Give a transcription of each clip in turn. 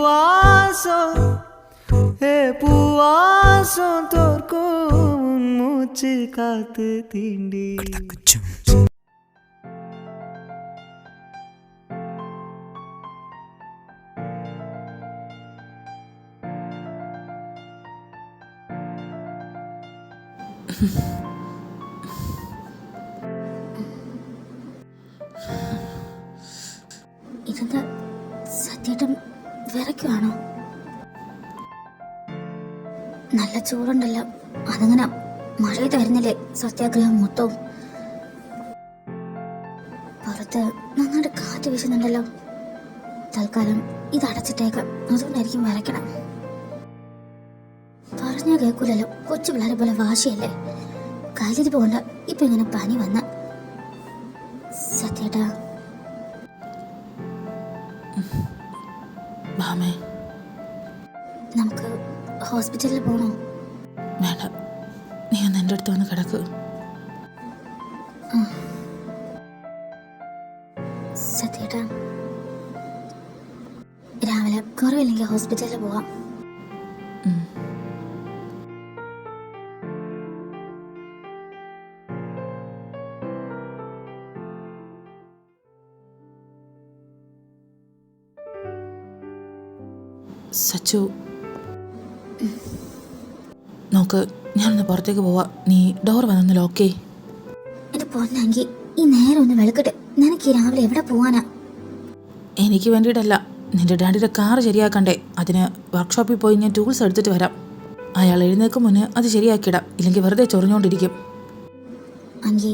പൂവാസം പൂവാസം തോർക്കും മൂച്ച് കാത്ത് തീണ്ടി. ഇതെന്താ സത്യേട്ടൻ വിറയ്ക്കുവാണോ? നല്ല ചൂടുണ്ടല്ലോ, അതങ്ങനെ മഴയത് വരുന്നില്ലേ സത്യാഗ്രഹം മൊത്തവും. പുറത്ത് നന്നായിട്ട് കാറ്റ് വീശുന്നുണ്ടല്ലോ. തൽക്കാലം ഇത് അടച്ചിട്ടേക്കാം, അതുകൊണ്ടായിരിക്കും വരയ്ക്കണം. പറഞ്ഞാൽ കേൾക്കൂലല്ലോ, കൊച്ചു പിള്ളേരെ പോലെ വാശിയല്ലേ. കയ്യിലിരിപ്പ് കൊണ്ട് ഇപ്പൊ ഇങ്ങനെ പനി വന്ന. സത്യേട്ടാ, നമുക്ക് ഹോസ്പിറ്റലിൽ പോണോ? വേണ്ട, നീ ഒന്ന് എൻ്റെ അടുത്ത് വന്ന് കിടക്ക്. സത്യേട്ടാ, രാവിലെ കുറവില്ലെങ്കിൽ ഹോസ്പിറ്റലിൽ പോവാം. സച്ചു, നോക്ക്, ഞാനൊന്ന് പുറത്തേക്ക് പോവാ. നീ ഡോർ വന്നൊന്ന് ലോക്കേ. എന്റെ പൊന്നെങ്കി ഈ നേരം ഒന്ന് വെളുക്കട്ടെ. നിനക്ക് ഈ രാവിലെ എവിടെ പോവാനാ? എനിക്ക് വേണ്ടിയിട്ടല്ല, നിന്റെ ഡാഡിയുടെ കാർ ശരിയാക്കണ്ടേ. അതിന് വർക്ക്ഷോപ്പിൽ പോയി ഞാൻ ടൂൾസ് എടുത്തിട്ട് വരാം. അയാൾ എഴുന്നേക്കും മുന്നേ അത് ശരിയാക്കിയിടാം, ഇല്ലെങ്കിൽ വെറുതെ ചൊറിഞ്ഞുകൊണ്ടിരിക്കും. അങ്കി,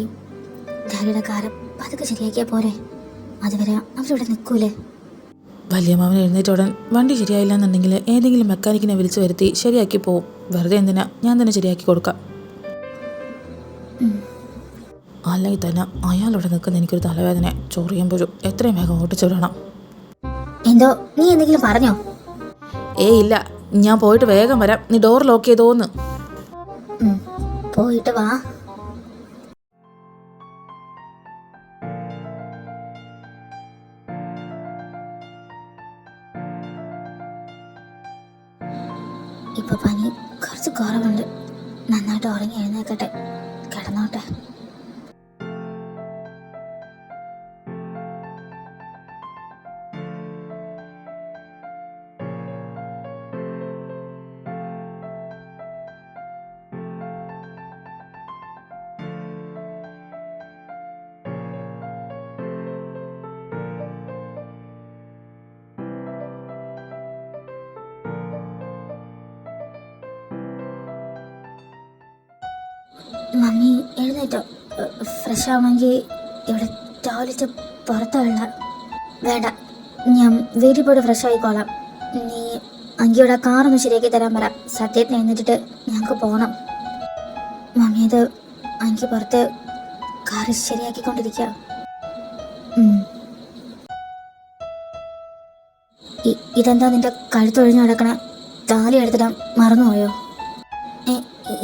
ഡാഡിയുടെ കാർ പതുക്കെ ശരിയാക്കിയാ പോരെ? അതുവരെ അവരിവിടെ നിൽക്കൂലേ? വലിയ മാമൻ എഴുന്നേറ്റോടൻ വണ്ടി ശരിയായില്ല എന്നുണ്ടെങ്കിൽ ഏതെങ്കിലും മെക്കാനിക്കിനെ വിളിച്ചു വരുത്തി ശരിയാക്കി പോവും. വെറുതെ എന്തിനാ, ഞാൻ തന്നെ ശരിയാക്കി കൊടുക്കാം. അല്ലെങ്കിൽ തന്നെ അയാളോടെ നിൽക്കുന്ന എനിക്കൊരു തലവേദന. ചൊറിയുമ്പോഴും എത്രയും വേഗം ഓട്ടിച്ചു വിടണം. എന്തോ നീ എന്തെങ്കിലും പറഞ്ഞോ? ഇല്ല, ഞാൻ പോയിട്ട് വേഗം വരാം. നീ ഡോർ ലോക്ക് ചെയ്തോന്ന്. പോയിട്ട് വാ. ഇപ്പൊ പനി കുറച്ച് കുറവുണ്ട്. നന്നായിട്ട് ഉറങ്ങി എഴുന്നേക്കട്ടെ, കിടന്നോട്ടെ. മമ്മി എഴുന്നേറ്റോ? ഫ്രഷ് ആവണമെങ്കിൽ ഇവിടെ ടോയ്ലറ്റ് പുറത്തുള്ള. വേണ്ട, ഞാൻ വീട്ടിൽ പോയിട്ട് ഫ്രഷ് ആയിക്കോളാം. നീ അങ്കിയുടെ കാറൊന്ന് ശരിയാക്കി തരാൻ പറ. സത്യത്തിന് എഴുന്നേറ്റിട്ട് ഞങ്ങൾക്ക് പോകണം. മമ്മി, അത് അങ്കി പുറത്ത് കാറ് ശരിയാക്കിക്കൊണ്ടിരിക്കുക. ഇതെന്താ നിന്റെ കഴുത്തൊഴിഞ്ഞു കിടക്കണ? താലി എടുത്തിടാൻ മറന്നുപോയോ?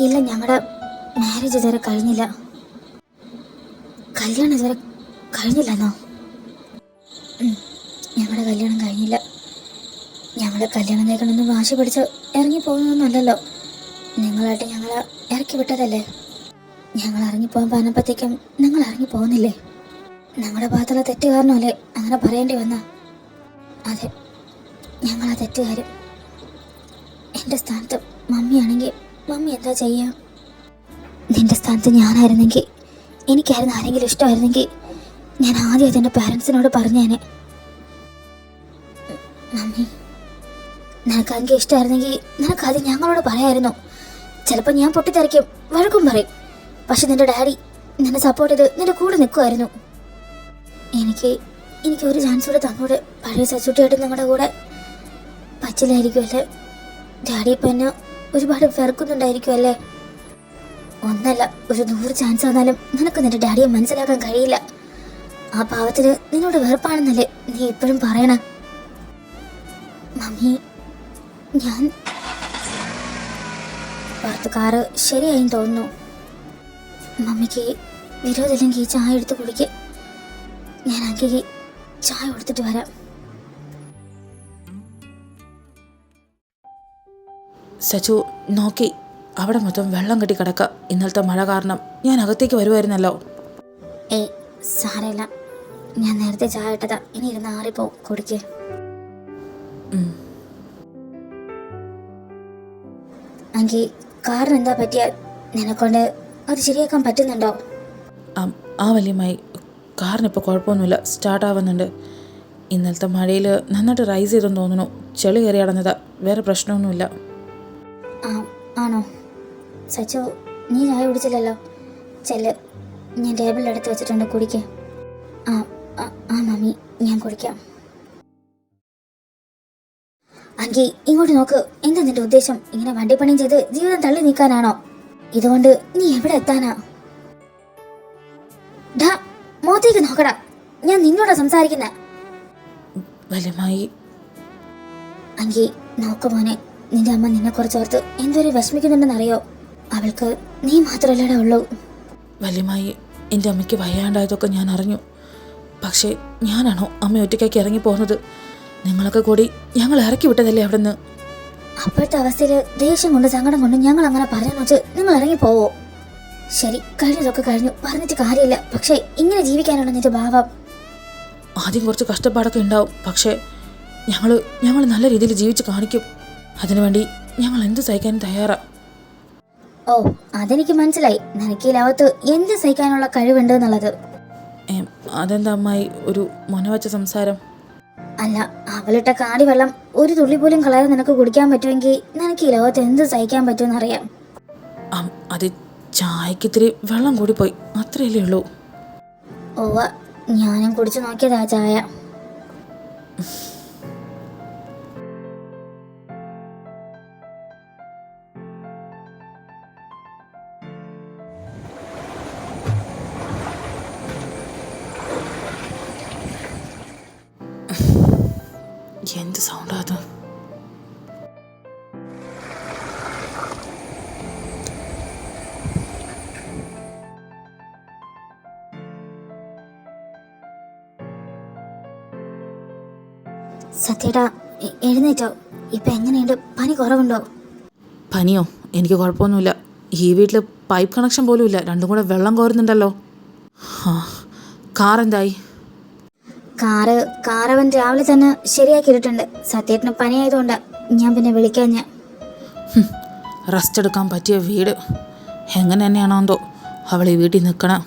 ഇല്ല, ഞങ്ങളുടെ മാരേജ് ഇതുവരെ കഴിഞ്ഞില്ല. കല്യാണം ഇതുവരെ കഴിഞ്ഞില്ലെന്നോ? ഞങ്ങളുടെ കല്യാണം കഴിഞ്ഞില്ല. ഞങ്ങളുടെ കല്യാണം കഴിക്കണമെന്ന് വാശി പിടിച്ച് ഇറങ്ങി പോകുന്നൊന്നുമല്ലല്ലോ. നിങ്ങളായിട്ട് ഞങ്ങളെ ഇറക്കി വിട്ടതല്ലേ. ഞങ്ങൾ ഇറങ്ങിപ്പോകാൻ പറഞ്ഞപ്പോഴത്തേക്കും നിങ്ങൾ ഇറങ്ങി പോകുന്നില്ലേ? ഞങ്ങളുടെ ഭാഗത്തുള്ള തെറ്റ് കാരണമല്ലേ അങ്ങനെ പറയേണ്ടി വന്ന? അതെ, ഞങ്ങളാ തെറ്റുകാരും. എൻ്റെ സ്ഥാനത്ത് മമ്മിയാണെങ്കിൽ മമ്മി എന്താ ചെയ്യുക? നിന്റെ സ്ഥാനത്ത് ഞാനായിരുന്നെങ്കിൽ, എനിക്കായിരുന്നു ആരെങ്കിലും ഇഷ്ടമായിരുന്നെങ്കിൽ ഞാൻ ആദ്യം അതെൻ്റെ പാരൻസിനോട് പറഞ്ഞേനെ. മമ്മി, നിനക്കാണെങ്കിൽ ഇഷ്ടമായിരുന്നെങ്കിൽ നിനക്കാദ്യം ഞങ്ങളോട് പറയായിരുന്നു. ചിലപ്പോൾ ഞാൻ പൊട്ടിത്തെറിക്കും, വഴക്കും പറയും. പക്ഷെ നിന്റെ ഡാഡി നിന്നെ സപ്പോർട്ട് ചെയ്ത് നിന്റെ കൂടെ നിൽക്കുമായിരുന്നു. എനിക്ക് ഒരു ചാൻസ് കൂടെ തന്നൂടെ? പഴയ സച്ചുട്ടിയായിട്ട് നിങ്ങളുടെ കൂടെ പച്ചിലായിരിക്കുമല്ലേ? ഡാഡി ഇപ്പം എന്നെ ഒരുപാട് വെറുക്കുന്നുണ്ടായിരിക്കുമല്ലേ? ഒന്നല്ല, ഒരു 100 ചാൻസ് വന്നാലും നിനക്ക് നിന്റെ ഡാഡിയെ മനസ്സിലാക്കാൻ കഴിയില്ല. ആ പാവത്തിന് നിന്നോട് വെറുപ്പാണെന്നല്ലേ നീ ഇപ്പോഴും പറയണ? മമ്മി, ഞാൻ പുറത്ത് കാറ് ശരിയായി തോന്നുന്നു. മമ്മിക്ക് വിരോധമില്ലെങ്കിൽ ചായ എടുത്ത് കുടിക്ക്. ഞാൻ ആക്കി ചായ കൊടുത്തിട്ട് വരാം. സച്ചു നോക്കി, അവിടെ മൊത്തം വെള്ളം കെട്ടി കിടക്കുക. ഇന്നലത്തെ മഴ കാരണം ഞാൻ അകത്തേക്ക് വരുമായിരുന്നല്ലോ. ഏയ് സാരമില്ല, ഞാൻ നേരത്തെ ചായ ഇട്ടതാ, ഇനി ഇരുന്ന് ആറിപ്പോ കുടിക്ക്. എങ്കിൽ കാറിന് എന്താ പറ്റിയ? നിനക്കൊണ്ട് അത് ശരിയാക്കാൻ പറ്റുന്നുണ്ടോ? ആ വല്യമ്മായി, കാറിനിപ്പോൾ കുഴപ്പമൊന്നുമില്ല, സ്റ്റാർട്ടാവുന്നുണ്ട്. ഇന്നലത്തെ മഴയിൽ നന്നായിട്ട് റൈസ് ചെയ്തെന്ന് തോന്നുന്നു. ചെളി കയറി അടഞ്ഞതാ, വേറെ പ്രശ്നമൊന്നുമില്ല. ആണോ? സച്ചു, നീ ചായ കുടിച്ചില്ലല്ലോ. ചെല്ല്, ഞാൻ ടേബിളിൽ എടുത്ത് വെച്ചിട്ടുണ്ട്, കുടിക്ക്. മമ്മി, ഞാൻ കുടിക്കാം. അങ്കി, ഇങ്ങോട്ട് നോക്ക്. എന്താ നിന്റെ ഉദ്ദേശം? ഇങ്ങനെ വണ്ടിപ്പണിയും ചെയ്ത് ജീവിതം തള്ളി നീക്കാനാണോ? ഇതുകൊണ്ട് നീ എവിടെ എത്താനാ? ഡാ, മോത്തേക്ക് നോക്കടാ, ഞാൻ നിന്നോടാ സംസാരിക്കുന്ന. വല്യമ്മായി. അങ്കി, നോക്ക് മോനെ, നിന്റെ അമ്മ നിന്നെ കുറിച്ചോർത്ത് എന്തൊരു വിഷമിക്കുന്നുണ്ടെന്നറിയോ? അവൾക്ക് നീ മാത്രമല്ലടാ ഉള്ളൂ. വല്യമ്മായി, എൻ്റെ അമ്മയ്ക്ക് വയ്യാണ്ടായതൊക്കെ ഞാൻ അറിഞ്ഞു. പക്ഷേ ഞാനാണോ അമ്മ ഒറ്റയ്ക്കാക്കി ഇറങ്ങി പോകുന്നത്? നിങ്ങളൊക്കെ കൂടി ഞങ്ങൾ ഇറക്കി വിട്ടതല്ലേ അവിടെ നിന്ന്? അപ്പോഴത്തെ അവസ്ഥയിൽ ദേഷ്യം കൊണ്ട് സങ്കടം കൊണ്ട് ഞങ്ങൾ അങ്ങനെ പറയാൻ വെച്ച് നിങ്ങൾ ഇറങ്ങി പോവോ? ശരി, കഴിഞ്ഞതൊക്കെ കഴിഞ്ഞു, പറഞ്ഞിട്ട് കാര്യമില്ല. പക്ഷേ ഇങ്ങനെ ജീവിക്കാനാണ് നിന്റെ ഭാവം. ആദ്യം കുറച്ച് കഷ്ടപ്പാടൊക്കെ ഉണ്ടാവും, പക്ഷേ ഞങ്ങൾ നല്ല രീതിയിൽ ജീവിച്ച് കാണിക്കും. അതിനുവേണ്ടി ഞങ്ങൾ എന്ത് സഹിക്കാനും തയ്യാറാ. ഓ, അതെനിക്ക് മനസ്സിലായി. നിനക്ക് ഈ ലോകത്ത് എന്ത് സഹിക്കാനുള്ള കഴിവുണ്ട് എന്നുള്ളത്. അതെന്താ അമ്മായി ഒരു മുനവച്ച സംസാരം? അല്ല, അവളിട്ട കാടി വെള്ളം ഒരു തുള്ളി പോലും കളയാതെ നിനക്ക് കുടിക്കാൻ പറ്റുമെങ്കിൽ നിനക്ക് ഈ ലോകത്ത് എന്ത് സഹിക്കാൻ പറ്റുമെന്നറിയാം. അത് ചായക്കിത്തിരി വെള്ളം കൂടി പോയി, അത്രയല്ലേ ഉള്ളൂ. ഓവ, ഞാനും കുടിച്ചു നോക്കിയതാ ചായ. എന്ത് സൗണ്ടാ അത്? സത്യേട്ടാ, എഴുന്നേറ്റോ? ഇപ്പൊ എങ്ങനെയുണ്ട്? പനി കുറവുണ്ടോ? പനിയോ? എനിക്ക് കുഴപ്പമൊന്നുമില്ല. ഈ വീട്ടിൽ പൈപ്പ് കണക്ഷൻ പോലും ഇല്ല, രണ്ടും കൂടെ വെള്ളം കോരുന്നുണ്ടല്ലോ. കാർ എന്തായി? കാറവൻ രാവിലെ തന്നെ ശരിയാക്കിയിട്ടുണ്ട്. സത്യേട്ടന് പനിയായതുകൊണ്ട് ഞാൻ പിന്നെ വിളിക്കാൻ. റെസ്റ്റ് എടുക്കാൻ പറ്റിയ വീട് എങ്ങനെ തന്നെയാണോ എന്തോ അവൾ ഈ വീട്ടിൽ നിൽക്കണം.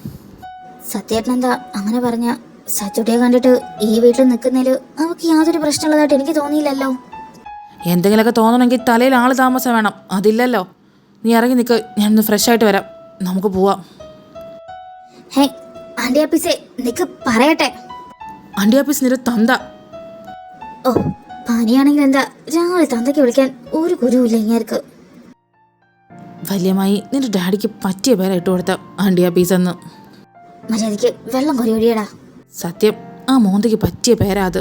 സത്യേട്ടൻ എന്താ അങ്ങനെ പറഞ്ഞ? സച്ചുട്ടിയെ കണ്ടിട്ട് ഈ വീട്ടിൽ നിൽക്കുന്നതിൽ അവൾക്ക് യാതൊരു പ്രശ്നമുള്ളതായിട്ട് എനിക്ക് തോന്നിയില്ലല്ലോ. എന്തെങ്കിലുമൊക്കെ തോന്നണമെങ്കിൽ തലയിൽ ആൾ താമസം വേണം, അതില്ലല്ലോ. നീ ഇറങ്ങി നിൽക്ക്, ഞാനൊന്ന് ഫ്രഷ് ആയിട്ട് വരാം, നമുക്ക് പോവാം. ഹേ ആൻറ്റി ആപ്പീസേ, നിക്ക് പറയട്ടെ. ആൻറ്റി ആപ്പീസ് നിന്റെ തന്ത. ഓ, പനിയാണെങ്കിൽ എന്താ രാവിലെ തന്തയ്ക്ക് വിളിക്കാൻ ഒരു കുരുവില്ല ഇങ്ങേർക്ക്. വല്യമ്മായി, നിന്റെ ഡാഡിക്ക് പറ്റിയ പേരാ ഇട്ട് കൊടുത്ത ആൻറ്റി ആപ്പീസ് എന്ന്. മര്യാദയ്ക്ക് വെള്ളം കോരി ഒഴിയടാ. സത്യം, ആ മോന്തയ്ക്ക് പറ്റിയ പേരാ അത്.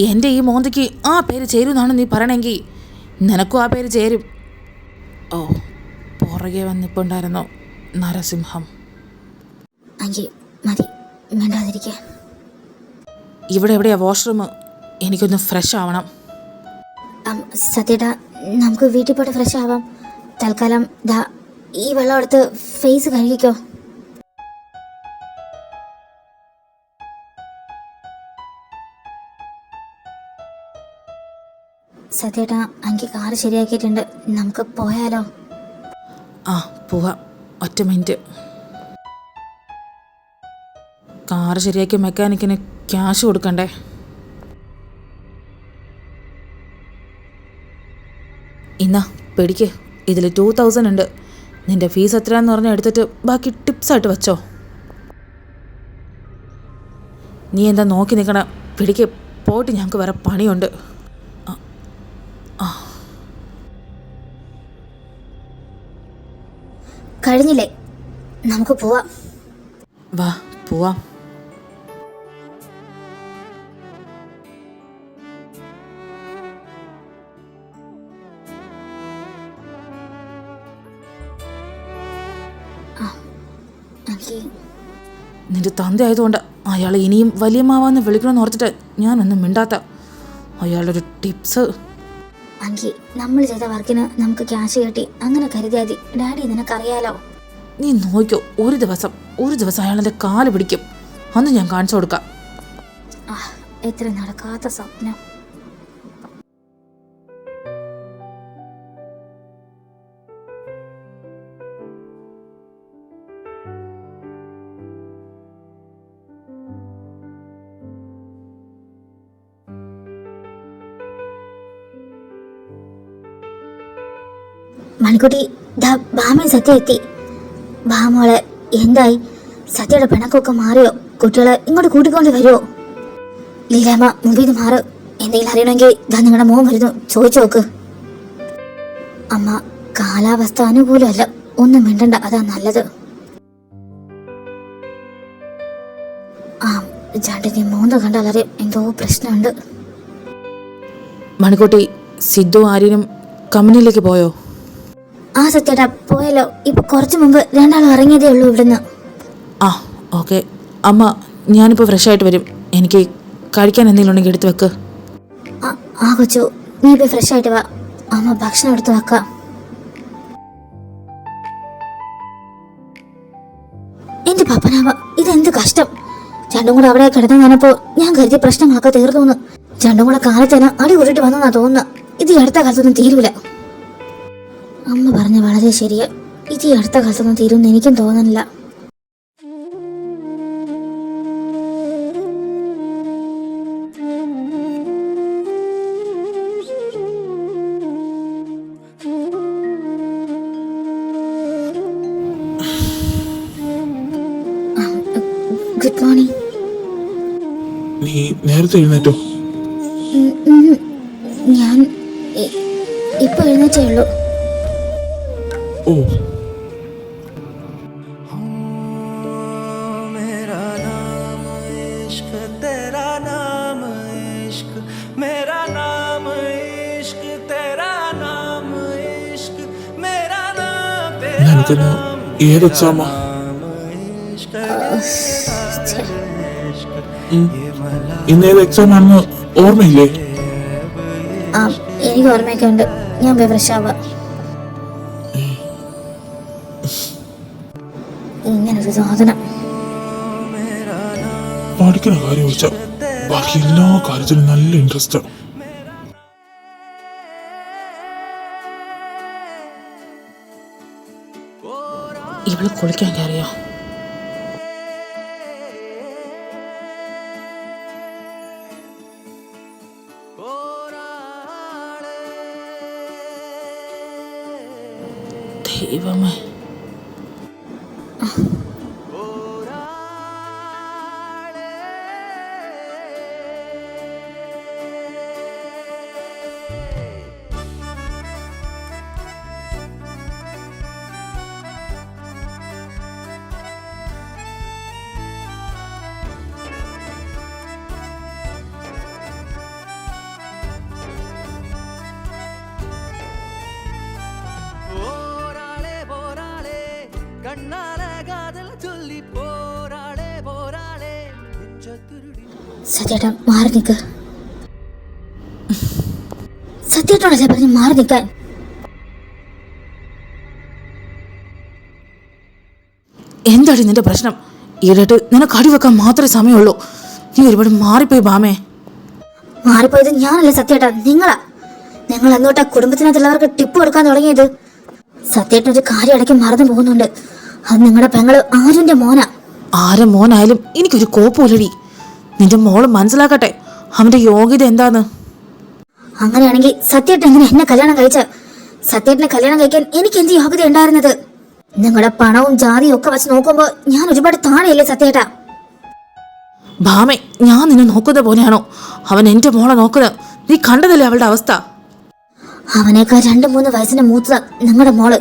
എൻ്റെ ഈ മോന്തയ്ക്ക് ആ പേര് ചേരുമെന്നാണ് നീ പറയണമെങ്കിൽ നിനക്കും ആ പേര് ചേരും. ഓ, പുറകെ വന്നിപ്പുണ്ടായിരുന്നോ നരസിംഹം. അങ്കി മതി, മിണ്ടാതിരിക്ക. ഇവിടെ എവിടെയാ വാഷ്റൂം? എനിക്കൊന്ന് ഫ്രഷ് ആവണം. സത്യേട്ടാ, നമുക്ക് വീട്ടിൽ പോയിട്ട് ഫ്രഷ് ആവാം. തൽക്കാലം ദാ ഈ വെള്ളം എടുത്ത് ഫേസ് കഴുകിക്കോ. സത്യേട്ടാ, അങ്കി കാറ് ശരിയാക്കിയിട്ടുണ്ട്, നമുക്ക് പോയാലോ? ആ, പോവാം. ഒറ്റ മിനിറ്റ്. കാറ് ശരിയാക്കി മെക്കാനിക്കിന് ക്യാഷ് കൊടുക്കണ്ടേ? ഇന്നാ പിടിക്ക്, ഇതിൽ 2000 ഉണ്ട്. നിന്റെ ഫീസ് എത്രയാന്ന് പറഞ്ഞാൽ എടുത്തിട്ട് ബാക്കി ടിപ്സായിട്ട് വെച്ചോ. നീ എന്താ നോക്കി നിൽക്കണ? പിടിക്ക്, പോയിട്ട് ഞങ്ങൾക്ക് വേറെ പണിയുണ്ട്. കഴിഞ്ഞില്ലേ? നമുക്ക് പോവാം. വാ, പോവാം. നിന്റെ തന്ത ആയതുകൊണ്ട് അയാൾ ഇനിയും വലിയമ്മാവാന്ന് വിളിക്കണമെന്ന് ഓർത്തിട്ട് ഞാനൊന്നും മിണ്ടാത്ത. അയാളുടെ ഒരു ടിപ്സ്. അങ്കി നമ്മൾ ചെയ്ത വർക്കിന് നമുക്ക് ക്യാഷ് കിട്ടി അങ്ങനെ കരുതിയാൽ മതി. ഡാഡി നിനക്കറിയാലോ. നീ നോക്കിയോ, ഒരു ദിവസം അയാളെൻ്റെ കാല് പിടിക്കും. അന്ന് ഞാൻ കാണിച്ചു കൊടുക്കാം. എത്ര നടക്കാത്ത സ്വപ്നം. മണിക്കുട്ടി ഭാമയും സത്യ എത്തി. ഭാമോളെ എന്തായി? സത്യയുടെ പിണക്കൊക്കെ മാറിയോ? കുട്ടികളെ ഇങ്ങോട്ട് കൂട്ടിക്കൊണ്ട് വരുമോ? ലീലാമ്മ മുമ്പിൽ നിന്ന് മാറ്. എന്തെങ്കിലും അറിയണമെങ്കിൽ നിങ്ങളുടെ മോൻ വരുന്നു, ചോദിച്ചു നോക്ക്. അമ്മ കാലാവസ്ഥ അനുകൂലമല്ല, ഒന്നും മിണ്ടണ്ട, അതാ നല്ലത്. ചാണ്ടിന്റെ മോന്ത കണ്ടാലറിയാം എന്തോ പ്രശ്നമുണ്ട്. മണിക്കുട്ടി, സിദ്ധു ആര്യനും കമ്പനിയിലേക്ക് പോയോ? സത്യേട്ടാ പോയല്ലോ. ഇപ്പൊ കുറച്ചു മുമ്പ് രണ്ടാളും ഇറങ്ങിയതേ ഉള്ളൂ ഇവിടുന്ന്. ഓക്കെ അമ്മ, ഞാനിപ്പോൾ ഫ്രഷ് ആയിട്ട് വരും. എനിക്ക് കഴിക്കാൻ എന്തെങ്കിലും ഉണ്ടെങ്കിൽ എടുത്ത് വെക്ക്. കൊച്ചു, നീ ഇപ്പൊ ഫ്രഷ് ആയിട്ട് വാ, അമ്മ ഭക്ഷണം എടുത്ത് വെക്കാം. എന്റെ പപ്പനാവ, ഇതെന്ത് കഷ്ടം. രണ്ടും കൂടെ അവിടെ കിടന്നു വന്നപ്പോ ഞാൻ കരുതിയ പ്രശ്നങ്ങളൊക്കെ തീർന്നു. രണ്ടും കൂടെ കാലത്തേന് അടി കൂട്ടിട്ട് വന്നെന്നാ തോന്നുന്നു. ഇത് ഈ അടുത്ത കാലത്തൊന്നും തീരൂല. അമ്മ പറഞ്ഞ വളരെ ശരിയാ. ഇത് ഈ അടുത്ത കാലത്തൊന്നും തീരുമെന്ന് എനിക്കും തോന്നുന്നില്ല. Good morning. നീ നേരത്തെ എഴുന്നേറ്റോ? ഞാൻ ഇപ്പൊ എഴുന്നേറ്റേ ഉള്ളൂ. ഓ, मेरा नाम इश्क तेरा नाम इश्क मेरा नाम इश्क तेरा नाम इश्क मेरा नाम तेरा നിനക്കിന്ന് ഏത് എക്സാമാ? ഇന്ന് ഏത് എക്സാം ആണെന്ന് ഓർമ്മയില്ലേ? എനിക്ക് ഓർമ്മയൊക്കെ ഉണ്ട്. ഞാൻ പോയി ഫ്രഷ് ആവാം. ഇങ്ങനൊരു സാധനം. പഠിക്കുന്ന കാര്യം വെച്ചാൽ ബാക്കി എല്ലാ കാര്യത്തിലും നല്ല ഇൻട്രസ്റ്റ്. ഇവള് കുളിക്കാൻ കയറിയോ? ദൈവമേ, സത്യേട്ടാ മാറി നിൽക്ക്. സത്യേട്ടോടല്ലേ പറഞ്ഞ് മാറി നിൽക്കാൻ. എന്താണ് നിന്റെ പ്രശ്നം? ഈടായിട്ട് നിനക്ക് അടി വെക്കാൻ മാത്രമേ സമയമുള്ളൂ. നീ ഒരുപാട് മാറിപ്പോയി ഭാമേ. മാറിപ്പോയത് ഞാനല്ല സത്യേട്ടാ, നിങ്ങളാ. നിങ്ങൾ എന്നോട്ടാ കുടുംബത്തിനകത്തുള്ളവർക്ക് ടിപ്പ് കൊടുക്കാൻ തുടങ്ങിയത്. സത്യേട്ടനൊരു കാര്യം ഇടയ്ക്ക് മറന്നു പോകുന്നുണ്ട്. അത് നിങ്ങളുടെ പെങ്ങള് ആരുന്റെ മോനാ. ആരെ മോനായാലും എനിക്കൊരു കോപ്പുമില്ലടി. നിന്റെ മോള് മനസ്സിലാക്കട്ടെ അവന്റെ യോഗ്യത എന്താന്ന്. അങ്ങനെയാണെങ്കിൽ സത്യേട്ടൻ എങ്ങനെ എന്നെ കല്യാണം കഴിച്ച? സത്യേട്ടനെ കല്യാണം കഴിക്കാൻ എനിക്ക് എന്ത് യോഗ്യത ഉണ്ടായിരുന്നത്? നിങ്ങളുടെ പണവും ജാതിയും ഒക്കെ വെച്ച് നോക്കുമ്പോ ഞാൻ ഒരുപാട് താഴെയല്ലേ സത്യേട്ടാ? ഭാമേ, ഞാൻ നിന്നെ നോക്കുന്ന പോലെയാണോ അവൻ എന്റെ മോളെ നോക്കുന്നത്? നീ കണ്ടതല്ലേ അവളുടെ അവസ്ഥ? അവനേക്കാൾ 2-3 വയസ്സിന് മൂത്ത നിങ്ങളുടെ മോള്.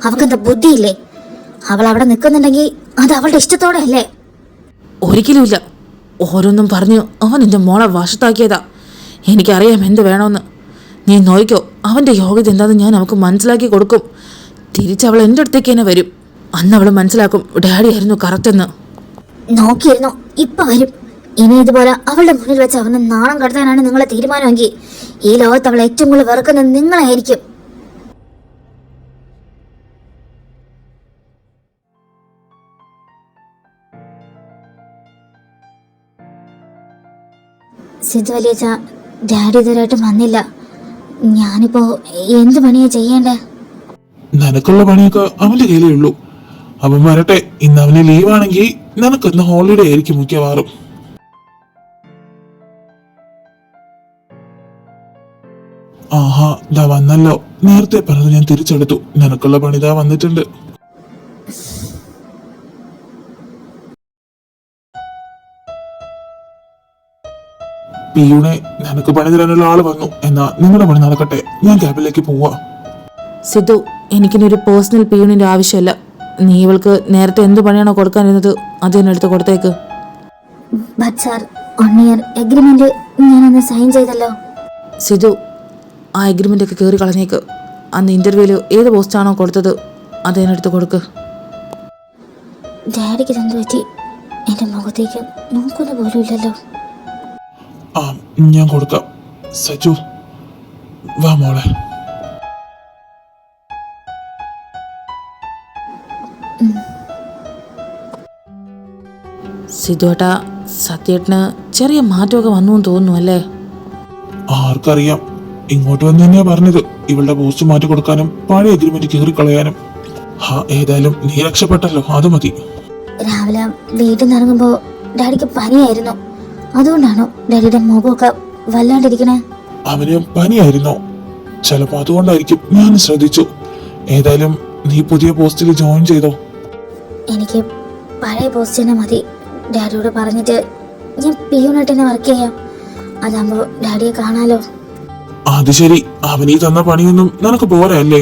അവക്കെന്താ ബുദ്ധിയില്ലേ? അവൾ അവിടെ നിൽക്കുന്നുണ്ടെങ്കിൽ അത് അവളുടെ ഇഷ്ടത്തോടെ അല്ലേ? ഒരിക്കലുമില്ല. ഓരോന്നും പറഞ്ഞ് അവൻ എൻ്റെ മോളെ വശത്താക്കിയതാ. എനിക്കറിയാം എന്ത് വേണമെന്ന്. നീ നോയിക്കോ, അവൻ്റെ യോഗ്യത എന്താണെന്ന് ഞാൻ അവൾക്ക് മനസ്സിലാക്കി കൊടുക്കും. തിരിച്ചവൾ എൻ്റെ അടുത്തേക്ക് തന്നെ വരും. അന്ന് അവൾ മനസ്സിലാക്കും ഡാഡി ആയിരുന്നു കറക്റ്റെന്ന്. നോക്കിയിരുന്നു, ഇപ്പൊ വരും. ഇനി ഇതുപോലെ അവളുടെ മുന്നിൽ വെച്ച് അവനെ നാണം കടത്താനാണ് നിങ്ങളെ തീരുമാനമെങ്കിൽ ഈ ലോകത്ത് അവൾ ഏറ്റവും കൂടുതൽ വെറുക്കുന്നത് നിങ്ങളായിരിക്കും. സിദ്ധു വലിയച്ച, ഡാഡി ഇതുവരെയായിട്ടും വന്നില്ല. ഞാനിപ്പോ എന്ത് പണിയാ ചെയ്യേണ്ടേ? നിനക്കുള്ള പണിയൊക്കെ അവന്റെ കയ്യിലേ ഉള്ളൂ. അവൻ വരട്ടെ. ഇന്ന് അവന് ലീവാണെങ്കിൽ നിനക്ക് ഇന്ന് ഹോളിഡേ ആയിരിക്കും മിക്കവാറും. ആഹാ, ഇതാ വന്നല്ലോ. നേരത്തെ പറഞ്ഞത് ഞാൻ തിരിച്ചെടുത്തു. നിനക്കുള്ള പണി ഇതാ വന്നിട്ടുണ്ട്. പിയൂണെ, നിനക്ക് പണി തരാനുള്ള ആള് വന്നു. എന്നാ നിങ്ങളുടെ പണി നടക്കട്ടെ. ഞാൻ ക്യാബിലേക്ക് പോവാ. സിദ്ധു, എനിക്കിനൊരു പേഴ്സണൽ പിയൂണിന്റെ ആവശ്യമല്ല. നീ ഇവൾക്ക് നേരത്തെ എന്ത് പണിയാണോ കൊടുക്കാനിരുന്നത് അത് തന്നെ എടുത്ത് കൊടുത്തേക്ക്. ബട്ട് സാർ, 1 ഇയർ എഗ്രിമെന്റ് ഞാനന്ന് സൈൻ ചെയ്തല്ലോ. സിദ്ധു, ആ എഗ്രിമെന്റ് ഒക്കെ കയറി കളഞ്ഞേക്ക്. അന്ന് ഇന്റർവ്യൂവിൽ ഏത് പോസ്റ്റാണോ കൊടുത്തത് അത് തന്നെ എടുത്ത് കൊടുക്ക്. ഡാഡിക്ക് എന്ത് പറ്റി? എന്റെ മുഖത്തേക്ക് നോക്കുന്ന പോലും ഇല്ലല്ലോ. ആ, ഞാൻ കൊടുക്കാം. സജു, വാ മോളെ. സിദ്ധുവേട്ടാ, സത്യേട്ടന് ചെറിയ മാറ്റമൊക്കെ വന്നു എന്ന് തോന്നുന്നു അല്ലേ? ആർക്കറിയാം. ഇങ്ങോട്ട് വന്ന് തന്നെയാ പറഞ്ഞത് ഇവളുടെ പോസ്റ്റ് മാറ്റി കൊടുക്കാനും പഴയ എഗ്രിമെന്റ് കീറിക്കളയാനും. ഏതായാലും നീ രക്ഷപ്പെട്ടല്ലോ, അത് മതി. രാവിലെ വീട്ടിൽ നിന്ന് ഇറങ്ങുമ്പോ ഡാഡിക്ക് പനിയായിരുന്നു. അതുകൊണ്ടാണോ ഡാഡിയുടെ മുഖമൊക്കെ വല്ലാണ്ടിരിക്കണേ? അവന് പനിയായിരുന്നോ? ചിലപ്പോ അതുകൊണ്ടായിരിക്കും. ഞാൻ ശ്രദ്ധിച്ചു. ഏതായാലും നീ പുതിയ പോസ്റ്റിൽ ജോയിൻ ചെയ്തോ? എനിക്ക് പഴയ പോസ്റ്റ് തന്നെ മതി. ഡാഡിയോട് പറഞ്ഞിട്ട് ഞാൻ പിയൂണായിട്ട് തന്നെ വർക്ക് ചെയ്യാം. അതാകുമ്പോ ഡാഡിയെ കാണാലോ. അത് ശരി. അവനീ തന്ന പണിയൊന്നും നിനക്ക് പോരാ അല്ലേ?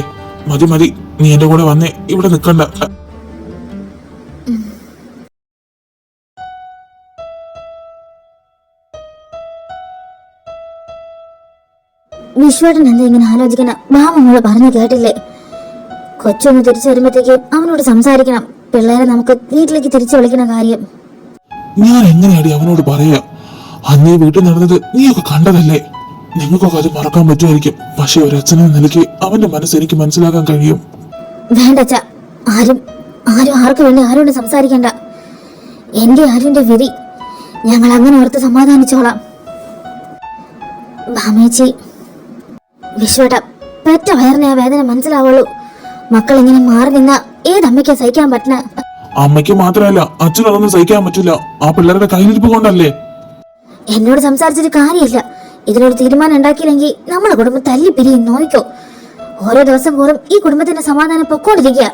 മതി മതി, നീ എന്റെ കൂടെ വന്നേ. ഇവിടെ നിക്കണ്ട. വിശ്വേട്ടൻ എന്താ ഇങ്ങനെ ആലോചിക്കണം? മാമ പറഞ്ഞു കേട്ടില്ലേ? കൊച്ചൊന്ന് തിരിച്ചു വരുമ്പോഴത്തേക്ക് അവനോട് സംസാരിക്കണം. പിള്ളേരെ നമുക്ക് വീട്ടിലേക്ക് തിരിച്ചു വിളിക്കുന്ന കാര്യം. ഞാൻ എങ്ങനെയാടി അവനോട് പറയാ? അന്ന് ഈ വീട്ടിൽ നടന്നത് നീയൊക്കെ കണ്ടതല്ലേ? നിങ്ങൾക്കൊക്കെ അത് മറക്കാൻ പറ്റുമായിരിക്കും. പക്ഷെ ഒരു അച്ഛനെ നിലയ്ക്ക് അവന്റെ മനസ്സ് എനിക്ക് മനസ്സിലാക്കാൻ കഴിയും. വേണ്ടച്ച, ആരും ആർക്കു വേണ്ടി ആരോട് സംസാരിക്കണ്ട. എന്റെ ആര്യന്റെ വിധി. ഞങ്ങൾ അങ്ങനെ ഓർത്ത് സമാധാനിച്ചോളാം. ഭാമേച്ചി, വിശ്വട്ട, പെറ്റ വയറിനെ ആ വേദന മനസ്സിലാവുള്ളൂ. മക്കൾ ഇങ്ങനെ മാറി നിന്ന ഏതമ്മയ്ക്കാ സഹിക്കാൻ പറ്റണ? അമ്മയ്ക്ക് മാത്രമല്ല അച്ഛനതൊന്നും സഹിക്കാൻ പറ്റില്ല. ആ പിള്ളേരുടെ കയ്യിലിരിപ്പ് കൊണ്ടല്ലേ. എന്നോട് സംസാരിച്ചിട്ട് കാര്യമില്ല. ഇതിനൊരു തീരുമാനം ഉണ്ടാക്കിയില്ലെങ്കിൽ നമ്മളെ കുടുംബം തല്ലി പിരിയും. നോയിക്കോ, ഓരോ ദിവസം പോലും ഈ കുടുംബത്തിന്റെ സമാധാനം പൊക്കോണ്ടിരിക്കുക.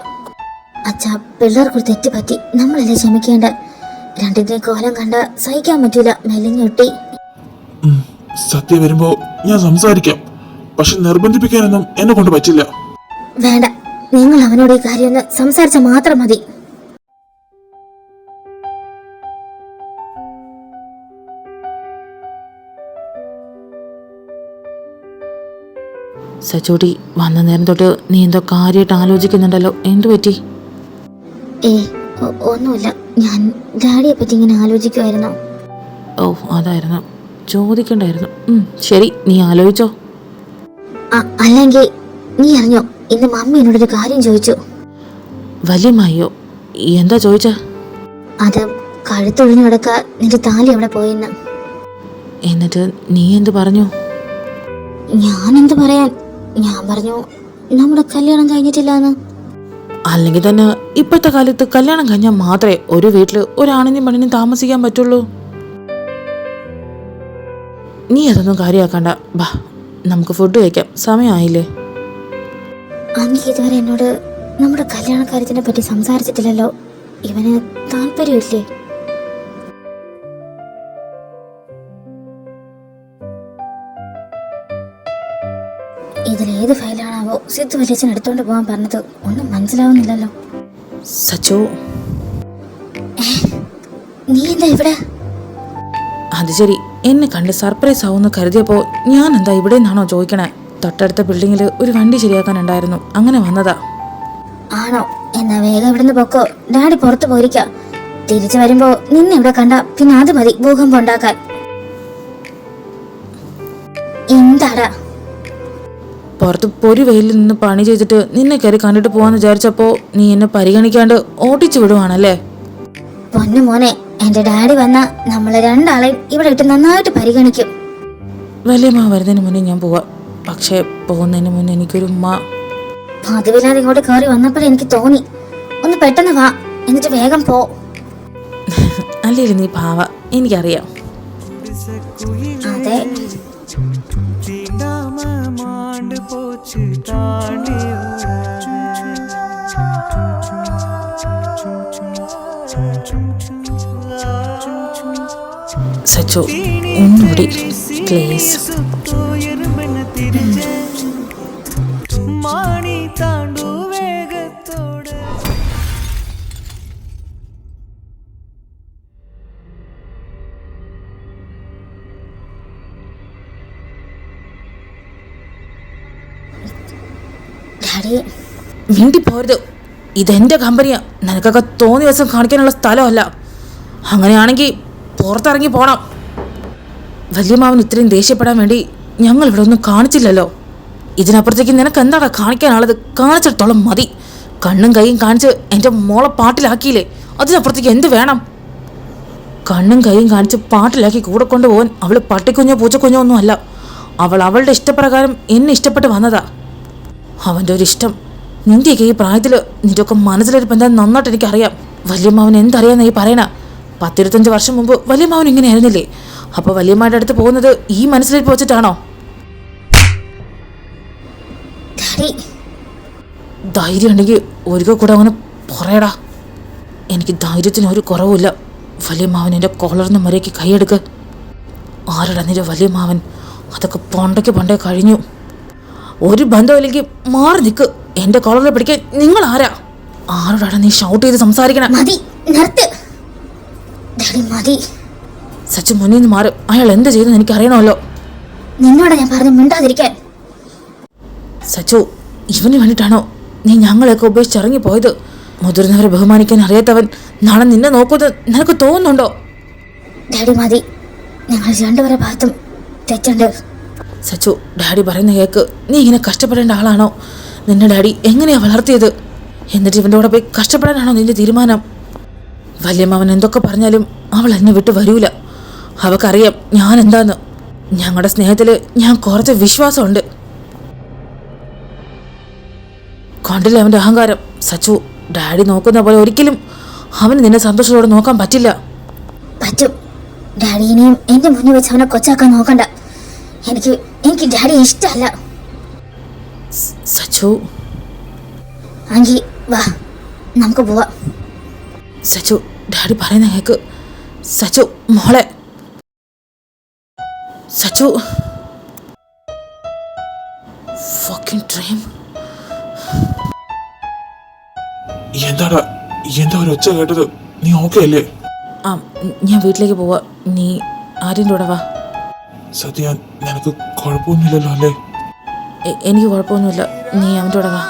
അച്ഛാ, പിള്ളേർക്കൊരു തെറ്റ് പറ്റി. നമ്മളല്ലേ ക്ഷമിക്കേണ്ട. രണ്ടിന്റെ കോലം കണ്ട സഹിക്കാൻ പറ്റൂല. മെലിഞ്ഞൊട്ടി. സത്യം വരുമ്പോ ഞാൻ സംസാരിക്കാം. പക്ഷെ നിർബന്ധിപ്പിക്കാനൊന്നും എന്നെ കൊണ്ട് പറ്റില്ല. വേണ്ട, നിങ്ങൾ അവനോട് ഈ കാര്യം ഒന്ന് സംസാരിച്ച മാത്രം മതി. സച്ചൂട്ടി, വന്ന നേരം തൊട്ട് നീ എന്തോ കാര്യമായിട്ട് ആലോചിക്കുന്നുണ്ടല്ലോ. എന്തു പറ്റി? ഒന്നുമില്ല. ഞാൻ ഡാഡിയെ പറ്റി ഇങ്ങനെ ആലോചിക്കുമായിരുന്നു. ഓ, അതായിരുന്നു. ചോദിക്കണ്ടായിരുന്നു. ശരി, നീ ആലോചിച്ചോ? അല്ലെങ്കിൽ നീ അറിഞ്ഞോ, ഇന്ന് മമ്മി എന്നോടൊരു കാര്യം ചോദിച്ചു. വലിയമ്മയോ? എന്താ ചോദിച്ച? അത് കഴുത്തൊഴിഞ്ഞു കിടക്ക നിന്റെ താലി എവിടെ പോയിന്ന്. എന്നിട്ട് നീ എന്ത് പറഞ്ഞു? ഞാൻ എന്ത് പറയാൻ? ഞാൻ പറഞ്ഞു നമ്മുടെ കല്യാണം കഴിഞ്ഞിട്ടില്ലാന്ന്. അല്ലെങ്കിൽ തന്നെ ഇപ്പോഴത്തെ കാലത്ത് കല്യാണം കഴിഞ്ഞാൽ മാത്രമേ ഒരു വീട്ടില് ഒരാണിനും പെണ്ണിനും താമസിക്കാൻ പറ്റുള്ളൂ. നീ അതൊന്നും കാര്യമാക്കണ്ട. ബാ, നമുക്ക് ഫുഡ് കഴിക്കാം. സമയമായില്ലേ? അങ്ങ് ഇതുവരെ എന്നോട് നമ്മുടെ കല്യാണ കാര്യത്തിനെ പറ്റി സംസാരിച്ചിട്ടില്ലല്ലോ. ഇവന് താല്പര്യമില്ലേ? ഇതിലേത് ഫയലാണാവോ സിദ്ധു വലിയച്ഛൻ എടുത്തോണ്ട് പോകാൻ പറഞ്ഞത്? ഒന്നും മനസ്സിലാവുന്നില്ലല്ലോ. സച്ചോ, നീ എന്താ ഇവിടെ? അത് ശരി, എന്നെ കണ്ട് സർപ്രൈസ് ആവുമെന്ന് കരുതിയപ്പോ ഞാൻ എന്താ ഇവിടെ നിന്നാണോ ചോദിക്കണേ? തൊട്ടടുത്ത ബിൽഡിങ്ങിൽ ഒരു വണ്ടി ശരിയാക്കാനുണ്ടായിരുന്നു, അങ്ങനെ വന്നതാ. ആണോ? എന്നാ വേഗം ഇവിടുന്ന് പൊക്കോ. ഡാഡി പുറത്തു പോയിരിക്കാം. തിരിച്ചു വരുമ്പോ നിന്നെ ഇവിടെ കണ്ട പിന്നെ അത് മതി ഭൂകമ്പം ഉണ്ടാക്കാൻ. എന്താടാ? പുറത്ത് പൊരി വെയിലിൽ നിന്ന് പണി ചെയ്തിട്ട് നിന്നെ കയറി കണ്ടിട്ട് പോവാന്ന് വിചാരിച്ചപ്പോൾ നീ എന്നെ പരിഗണിക്കാണ്ട് ഓട്ടിച്ചു വിടുവാണല്ലേ? പൊന്നു മോനെ, എന്റെ ഡാഡി വന്ന നമ്മളെ രണ്ടാളെയും ഇവിടെ ഇട്ട് നന്നായിട്ട് പരിഗണിക്കും. വലിയമ്മ വരുന്നതിന് മുന്നേ ഞാൻ പോവാം. പക്ഷേ പോകുന്നതിന് മുന്നേ എനിക്കൊരു ഉമ്മ. പതിവില്ലാതെ ഇങ്ങോട്ട് കയറി വന്നപ്പോഴേ എനിക്ക് തോന്നി, ഒന്ന് പെട്ടെന്ന് വാ, എന്നിട്ട് വേഗം പോ. അല്ലേ നീ പാവ, എനിക്കറിയാം. അതെ, സച്ചു ഒന്നുകൂടി പ്ലീസ്. ഡാഡി മിണ്ടിപ്പോരുത്. ഇതെന്റെ കമ്പനിയാ. നിനക്കൊക്കെ തോന്നിയ ദിവസം കാണിക്കാനുള്ള സ്ഥലമല്ല. അങ്ങനെയാണെങ്കിൽ പുറത്തിറങ്ങി പോണം. വല്യമാവൻ ഇത്രയും ദേഷ്യപ്പെടാൻ വേണ്ടി ഞങ്ങൾ ഇവിടെ ഒന്നും കാണിച്ചില്ലല്ലോ. ഇതിനപ്പുറത്തേക്ക് നിനക്ക് എന്താടാ കാണിക്കാനുള്ളത്? കാണിച്ചിടത്തോളം മതി. കണ്ണും കൈയും കാണിച്ച് എൻ്റെ മോളെ പാട്ടിലാക്കിയില്ലേ, അതിനപ്പുറത്തേക്ക് എന്ത് വേണം? കണ്ണും കൈയും കാണിച്ച് പാട്ടിലാക്കി കൂടെ കൊണ്ടുപോകാൻ അവൾ പട്ടിക്കുഞ്ഞോ പൂച്ചക്കുഞ്ഞോ ഒന്നും അല്ല. അവൾ അവളുടെ ഇഷ്ടപ്രകാരം എന്നെ ഇഷ്ടപ്പെട്ട് വന്നതാ. അവൻ്റെ ഒരു ഇഷ്ടം. നിൻ്റെയൊക്കെ ഈ പ്രായത്തിൽ നിൻ്റെയൊക്കെ മനസ്സിലൊരു ബന്ധം നന്നായിട്ട് എനിക്കറിയാം. വല്യമ്മാവൻ എന്തറിയാമെന്ന് ഈ പറയണ? 10-25 വർഷം മുമ്പ് വല്യമ്മാവൻ ഇങ്ങനെ ആയിരുന്നില്ലേ? അപ്പോൾ വല്യമ്മയുടെ അടുത്ത് പോകുന്നത് ഈ മനസ്സിലിരിപ്പ് വെച്ചിട്ടാണോ? ധൈര്യം ഉണ്ടെങ്കിൽ ഒരിക്കൽ കൂടെ അവന് പറയടാ. എനിക്ക് ധൈര്യത്തിന് ഒരു കുറവുമില്ല. വല്യമ്മാവൻ എൻ്റെ കോളറിന് മര്യാദയ്ക്ക് കൈയെടുക്ക്. ആരുടെ നിന്റെ വല്യമ്മാവൻ? അതൊക്കെ പണ്ടേ കഴിഞ്ഞു. ഒരു ബന്ധമില്ലെങ്കിൽ മാറി നിൽക്ക്. എൻ്റെ കോളറിൽ പിടിക്കാൻ നിങ്ങൾ ആരാ? ആരോടാണ് നീ ഷൗട്ട് ചെയ്ത് സംസാരിക്കണം? സച്ചു മുന്നിൽ നിന്ന് മാറും. അയാൾ എന്ത് ചെയ്തെന്ന് എനിക്കറിയണമല്ലോ. നിന്നോട് ഞാൻ പറഞ്ഞു മിണ്ടാതിരിക്കാൻ. സച്ചു, ഇവന് വേണ്ടിയിട്ടാണോ നീ ഞങ്ങളെയൊക്കെ ഉപേക്ഷിച്ചിറങ്ങി പോയത്? മുതിർന്നവരെ ബഹുമാനിക്കാൻ അറിയാത്തവൻ നാളെ നിന്നെ നോക്കുന്നത് നിനക്ക് തോന്നുന്നുണ്ടോ? ഡാഡി മതി, ഞങ്ങൾ രണ്ടുപേരെ ഭാഗത്തും തെറ്റുണ്ട്. സച്ചു, ഡാഡി പറയുന്ന കേക്ക്. നീ ഇങ്ങനെ കഷ്ടപ്പെടേണ്ട ആളാണോ? നിന്നെ ഡാഡി എങ്ങനെയാ വളർത്തിയത്? എന്നിട്ട് ഇവൻ്റെ കൂടെ പോയി കഷ്ടപ്പെടാനാണോ നിന്റെ തീരുമാനം? വല്യമ്മാവൻ എന്തൊക്കെ പറഞ്ഞാലും അവൾ എന്നെ വിട്ട് വരൂല. അവൾക്കറിയാം ഞാൻ എന്താന്ന്. ഞങ്ങളുടെ സ്നേഹത്തിൽ ഞാൻ കുറച്ച് വിശ്വാസമുണ്ട്. കണ്ടില്ല അവൻ്റെ അഹങ്കാരം? സച്ചു, ഡാഡി നോക്കുന്ന പോലെ ഒരിക്കലും അവന് നിന്നെ സന്തോഷത്തോടെ നോക്കാൻ പറ്റില്ല. പറ്റും. ഡാഡിനെയും എന്റെ മുന്നിൽ വെച്ച് അവനെ കൊച്ചാക്കാൻ നോക്കണ്ട. എനിക്ക് ഡാഡി ഇഷ്ടമല്ല. സച്ചു, ആങ്കി വാ, നമുക്ക് പോവാം. സച്ചു, ഡാഡി പറയുന്ന കേക്ക്. സച്ചു മോളെ. Sachu, fucking dream. എന്താടാ, എന്താ ഒരു ഒച്ച കേട്ടത്? നീ ഓക്കെ അല്ലേ? ആ, ഞാൻ വീട്ടിലേക്ക് പോവാ. നീ ആര്യൻ്റെ കൂടെ വാ. സത്യ, നിനക്ക് കുഴപ്പമൊന്നുമില്ലല്ലോ അല്ലേ? എനിക്ക് കുഴപ്പമൊന്നുമില്ല. നീ അവൻ്റെ കൂടെ വാ.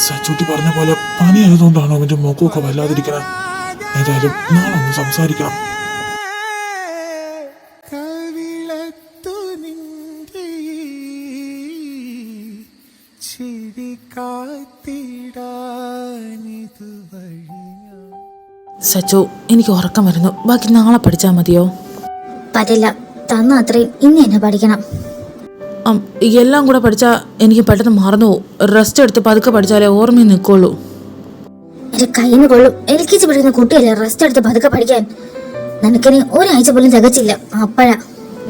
സച്ചൂട്ടി പറഞ്ഞ പോലെ പനി ആയതുകൊണ്ടാണോ അവന്റെ മുഖമൊക്കെ വല്ലാതിരിക്കണേ? ഏതായാലും നാളെ ഒന്ന് സംസാരിക്കണം. സച്ചു, എനിക്ക് ഉറക്കം വരുന്നു. ബാക്കി നാളെ പഠിച്ചാൽ മതിയോ? പറ്റില്ല, തന്ന അത്രയും ഇന്ന് എന്നെ പഠിക്കണം. എല്ലാം കൂടെ പഠിച്ചാൽ എനിക്ക് പെട്ടെന്ന് മറന്നു പോകും. റെസ്റ്റ് എടുത്ത് പതുക്കെ പഠിച്ചാലേ ഓർമ്മയിൽ നിൽക്കുള്ളൂ. എന്റെ കയ്യിൽ നിന്ന് കൊള്ളും. LKG പഠിക്കുന്ന കുട്ടിയല്ലേ റെസ്റ്റ് എടുത്ത് പതുക്കെ പഠിക്കാൻ? നിനക്കിനി ഒരാഴ്ച പോലും തികച്ചില്ല. അപ്പഴാ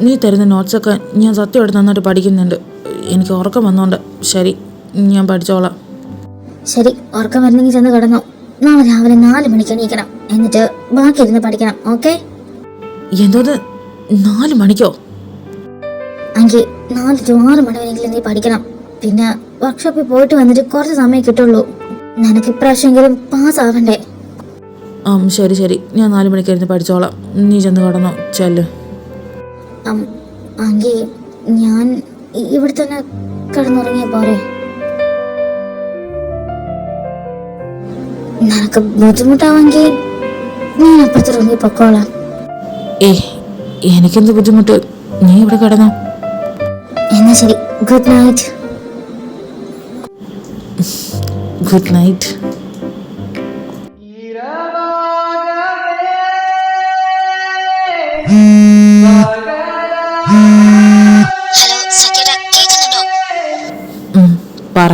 നീ തരുന്ന നോട്ട്സൊക്കെ ഞാൻ സത്യമായിട്ട് നന്നായിട്ട് പഠിക്കുന്നുണ്ട്. എനിക്ക് ഉറക്കം വന്നോണ്ട്. ശരി, ഞാൻ പഠിച്ചോളാം. ശരി, ഉറക്കം വരുന്നെങ്കിൽ ചെന്ന് കിടന്നോ. നാളെ രാവിലെ 4 മണിക്ക് എണീക്കണം. എന്നിട്ട് ബാക്കി ഇരുന്ന് പഠിക്കണം. ഓക്കെ? എന്തോന്ന് 4 മണിക്കോ? എങ്കിൽ 4 to 6 മണി വരെയെങ്കിലും നീ പഠിക്കണം. പിന്നെ വർക്ക്ഷോപ്പിൽ പോയിട്ട് വന്നിട്ട് കുറച്ച് സമയം കിട്ടുള്ളൂ. നിനക്ക് ഇപ്രാവശ്യമെങ്കിലും പാസ് ആവണ്ടേ? ശരി ശരി, ഞാൻ 4 മണിക്കായിരുന്നു പഠിച്ചോളാം. നീ ചെന്ന് കിടന്നോ. ചെല്ല്. എങ്കിൽ ഞാൻ ഇവിടെ തന്നെ കിടന്നുറങ്ങിയ പോരെ? നിനക്ക് ബുദ്ധിമുട്ടാവെങ്കിൽ ഞാൻ അപ്പുറത്ത് റൂമിൽ പൊക്കോളാം. എനിക്കെന്ത് ബുദ്ധിമുട്ട്? നീ ഇവിടെ കിടന്നോ. എന്നാ ശരി, good night. Good night. Hello സത്യേട്ടാ, കേൾക്കുന്നുണ്ടോ? പറ.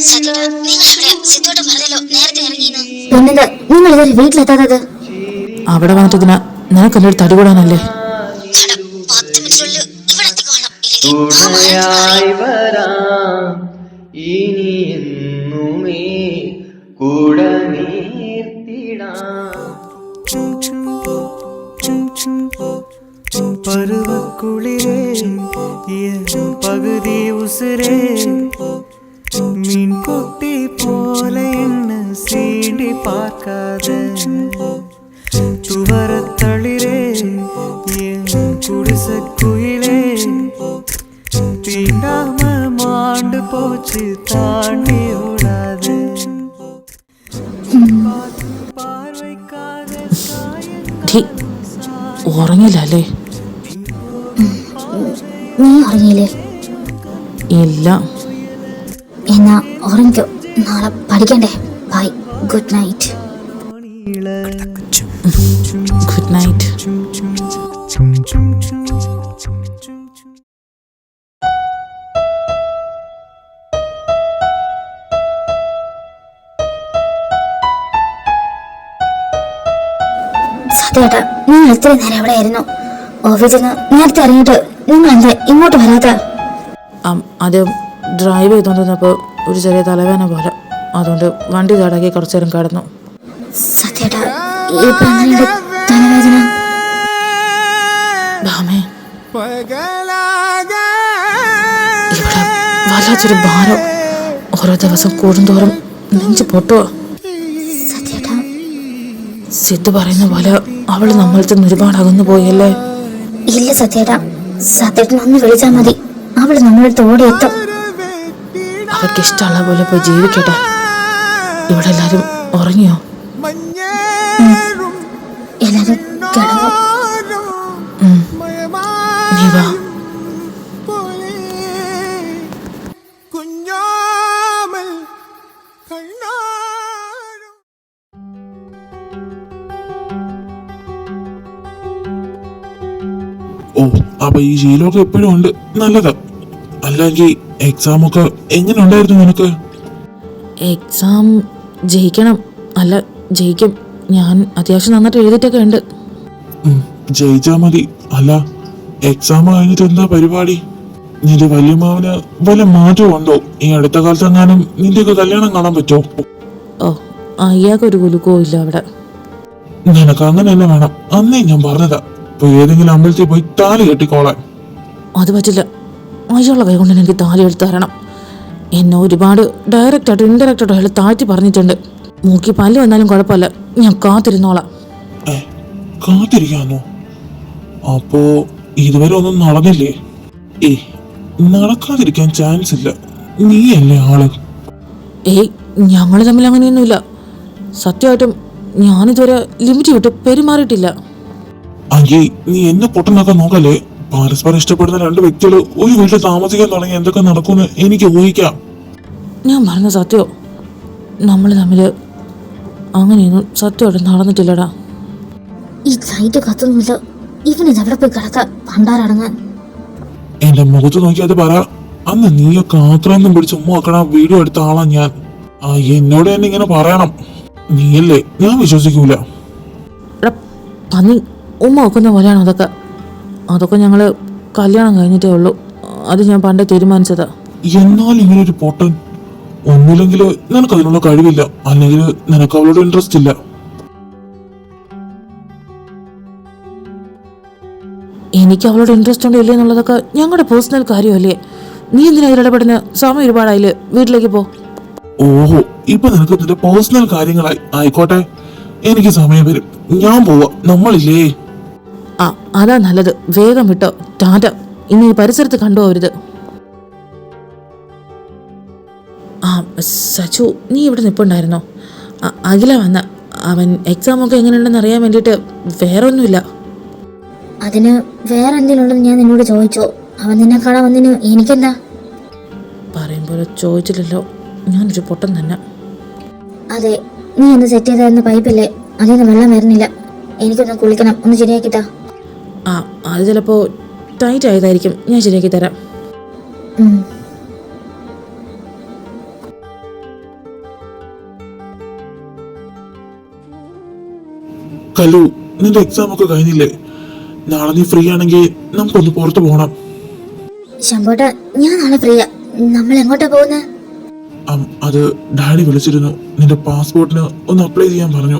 സത്യേട്ടാ, നിങ്ങൾ എവിടെയാ? സിദ്ധോട്ട് പറഞ്ഞല്ലോ നേരത്തെ ഇറങ്ങിയെന്ന്. പിന്നെന്താ നിങ്ങൾ ഇതുവരെ വീട്ടിലെത്താത്തത്? അവിടെ വന്നിട്ട് നിനക്ക് എൻ്റെ ഒരു തടി കൂടാനല്ലേ? 10 മിനിറ്റിനുള്ളിൽ ഇവിടെ എത്തിക്കോണം. തുണയായി വരാം ഇനി എന്നുമേ കൂടെ നീർത്തിടാം. பருவக்குளிரே என் பகுதி உசுரே மீன் குட்டி போல என்ன சீண்டி பார்க்காத துவரத்தளிரே என் குடிச குயிலே தீண்டாம மாண்டு போச்சு தாண்டி ஓடாத பார்வைக்காக ഉറങ്ങില്ല അല്ലേ? നീ ഉറങ്ങിയില്ലേ? ഇല്ല. എന്നാ ഉറങ്ങിക്കോ, നാളെ പഠിക്കണ്ടേ. Bye, good night. Good night. സത്യേട്ടാ, നിങ്ങൾ ഇത്രയും നേരം എവിടെയായിരുന്നു? ഓഫീസിൽ നിന്ന് നേരത്തെ ഇറങ്ങിയിട്ട് നിങ്ങൾ എന്താ ഇങ്ങോട്ട് വരാത്ത? അത് ഡ്രൈവ് ചെയ്തുകൊണ്ടിരുന്നപ്പോൾ ഒരു ചെറിയ തലവേദന പോലെ, അതുകൊണ്ട് വണ്ടി ചാടാക്കി കുറച്ചു നേരം കിടന്നു. സത്യേട്ടാ, ഇപ്പൊ എങ്ങനെയുണ്ട് തലവേദന? ഭാമേ, ഇവിടെ വല്ലാത്തൊരു ഭാരം. ഓരോ ദിവസം കൂടുന്തോറും നെഞ്ച് പൊട്ടുവോ? സത്യേട്ടാ, സിദ്ധു പറയുന്ന പോലെ അവള് നമ്മളിൽ നിന്ന് ഒരുപാട് അകന്നു പോയല്ലേ? ഇല്ല സത്യേട്ടാ, സത്യേട്ടൻ ഒന്ന് വിളിച്ചാൽ മതി, അവള് നമ്മളടുത്ത് ഓടിയെത്തും. അവർക്ക് ഇഷ്ടമുള്ള പോലെ പോയി ജീവിക്കട്ടെ. ഇവിടെ എല്ലാരും ഉറങ്ങിയോ? എല്ലാരും കിടന്നു. നീ വാ. ഓ, അപ്പൊ ഈ ശീലമൊക്കെ എപ്പോഴും ഉണ്ട്, നല്ലതാ. അല്ലെങ്കിൽ എക്സാം ഒക്കെ എങ്ങനെ ഉണ്ടായിരുന്നു നിനക്ക്? എക്സാം ജയിക്കണം. അല്ല, ജയിക്കും. ഞാൻ അത്യാവശ്യം നന്നായിട്ട് എഴുതിയിട്ടൊക്കെ ഉണ്ട്. ജയിച്ചാ മതി. അല്ല, എക്സാം കഴിഞ്ഞിട്ട് എന്താ പരിപാടി? നിന്റെ വല്യമാവന് വല്ല മാറ്റം ഉണ്ടോ? ഈ അടുത്ത കാലത്ത് എങ്ങാനും നിന്റെയൊക്കെ കല്യാണം കാണാൻ പറ്റോ? ഓ, അയ്യാക്കൊരു കുലുക്കവും ഇല്ല അവിടെ. നിനക്ക് അങ്ങനെ തന്നെ വേണം. അന്നേ ഞാൻ പറഞ്ഞതാ, ഇപ്പൊ ഏതെങ്കിലും അമ്പലത്തിൽ പോയി താലി കെട്ടിക്കോളാൻ. അത് പറ്റില്ല. അയ്യുള്ള കൈ കൊണ്ട് എനിക്ക് താലി എടുത്ത് തരണം. എന്നെ ഒരുപാട് ഡയറക്റ്റായിട്ടും ഇൻഡയറക്റ്റായിട്ടും അയാൾ താഴ്ത്തി പറഞ്ഞിട്ടുണ്ട്. മൂക്കി പല്ല് വന്നാലും കുഴപ്പമില്ല, ഞാൻ കാത്തിരുന്നോളാം. കാത്തിരിക്കാന്നോ? അപ്പോ ഇതുവരെ ഒന്നും നടന്നില്ലേ? നടക്കാതിരിക്കാൻ ചാൻസ് ഇല്ല. നീയല്ലേ ആള്? ഏയ്, ഞങ്ങൾ തമ്മിൽ അങ്ങനെയൊന്നുമില്ല. സത്യമായിട്ടും ഞാനിതുവരെ ലിമിറ്റ് വിട്ട് പെരുമാറിയിട്ടില്ല. അങ്കി, നീ എന്നെ പൊട്ടനാക്കാൻ നോക്കല്ലേ. പരസ്പരം ഇഷ്ടപ്പെടുന്ന രണ്ട് വ്യക്തികൾ ഒരു വീട്ടിൽ താമസിക്കാൻ തുടങ്ങി എന്തൊക്കെ നടക്കുമെന്ന് എനിക്ക് ഊഹിക്കാം. ഞാൻ പറഞ്ഞ സത്യോ, നമ്മൾ തമ്മിൽ അങ്ങനെയൊന്നും സത്യമായിട്ട് നടന്നിട്ടില്ലടാ. ഈ ലൈറ്റ് കത്തുന്നില്ല, ഇവനിത് എവിടെ പോയി കിടക്കാം പണ്ടാരടങ്ങാൻ. എന്റെ മുഖത്ത് നോക്കി അത് പറ. അന്ന് നീയൊക്കെ ആക്രാന്തം പിടിച്ച് ഉമ്മ വെക്കണ വീഡിയോ എടുത്ത ആളാ ഞാൻ. എന്നോട് തന്നെ ഇങ്ങനെ പറയണം. നീയല്ലേ, ഞാൻ വിശ്വസിക്കൂല. പന്നി ഉമ്മ വെക്കുന്ന പോലെയാണ് അതൊക്കെ. അതൊക്കെ ഞങ്ങള് കല്യാണം കഴിഞ്ഞിട്ടേ ഉള്ളൂ. അത് ഞാൻ പണ്ടേ തീരുമാനിച്ചതാ. എന്നാൽ ഇങ്ങനൊരു പൊട്ടൻ. ഒന്നുമില്ലെങ്കിൽ നിനക്ക് അതിനുള്ള കഴിവില്ല, അല്ലെങ്കിൽ നിനക്ക് അവളോട് ഇൻട്രസ്റ്റ് ഇല്ല. എനിക്ക് അവളോട് ഇൻട്രസ്റ്റ് ഉണ്ടോ ഇല്ലേ എന്നുള്ളതൊക്കെ ഞങ്ങളുടെ പേഴ്സണൽ കാര്യമല്ലേ. നീ എന്തിനാ ഇടപെടുന്ന? സമയം ഒരുപാടായില്ലേ, വീട്ടിലേക്ക് പോ. ഓഹോ, ഇപ്പൊ നിനക്ക് നിന്റെ പേഴ്സണൽ കാര്യങ്ങളായി. ആയിക്കോട്ടെ, എനിക്ക് സമയം വരും, ഞാൻ പോവാ. നമ്മളില്ലേ? അതാ നല്ലത്. വേഗം വിട്ടോ. ടാറ്റ. ഇനി ഈ പരിസരത്ത് കണ്ടുപോകരുത്. സച്ചു, നീ ഇവിടെ നിൽപ്പുണ്ടായിരുന്നോ? അഖില വന്ന. അവൻ എക്സാമൊക്കെ എങ്ങനെയുണ്ടെന്ന് അറിയാൻ വേണ്ടിയിട്ട്. വേറെ ഒന്നുമില്ല. അതിന് വേറെ എന്തെങ്കിലും ഉണ്ടെന്ന് ഞാൻ നിന്നോട് ചോദിച്ചോ? അവൻ നിന്നെ കാണാൻ വന്നിന് എനിക്കെന്താ? പറയുമ്പോൾ ചോദിച്ചില്ലല്ലോ, ഞാനൊരു പൊട്ടൻ തന്നെ. അതെ, നീ ഒന്ന് സെറ്റ് ചെയ്തായിരുന്ന പൈപ്പില്ലേ, അതിൽ നിന്ന് വെള്ളം വരുന്നില്ല. എനിക്കൊന്ന് കുളിക്കണം, ഒന്ന് ശരിയാക്കിത്താ. ആ, അത് ചിലപ്പോൾ ടൈറ്റ് ആയതായിരിക്കും, ഞാൻ ശരിയാക്കി തരാം. കല്ലു, നിന്റെ എക്സാം ഒക്കെ കഴിഞ്ഞില്ലേ? നാളെ നീ ഫ്രീ ആണെങ്കിൽ നമുക്കൊന്ന് പുറത്തു പോകണം. ശമ്പോട്ട, ഞാൻ നാളെ ഫ്രീയാ. നമ്മൾ എങ്ങോട്ടാ പോകുന്നത്? അത് ഡാഡി വിളിച്ചിരുന്നു. നിന്റെ പാസ്പോർട്ടിന് ഒന്ന് അപ്ലൈ ചെയ്യാൻ പറഞ്ഞു.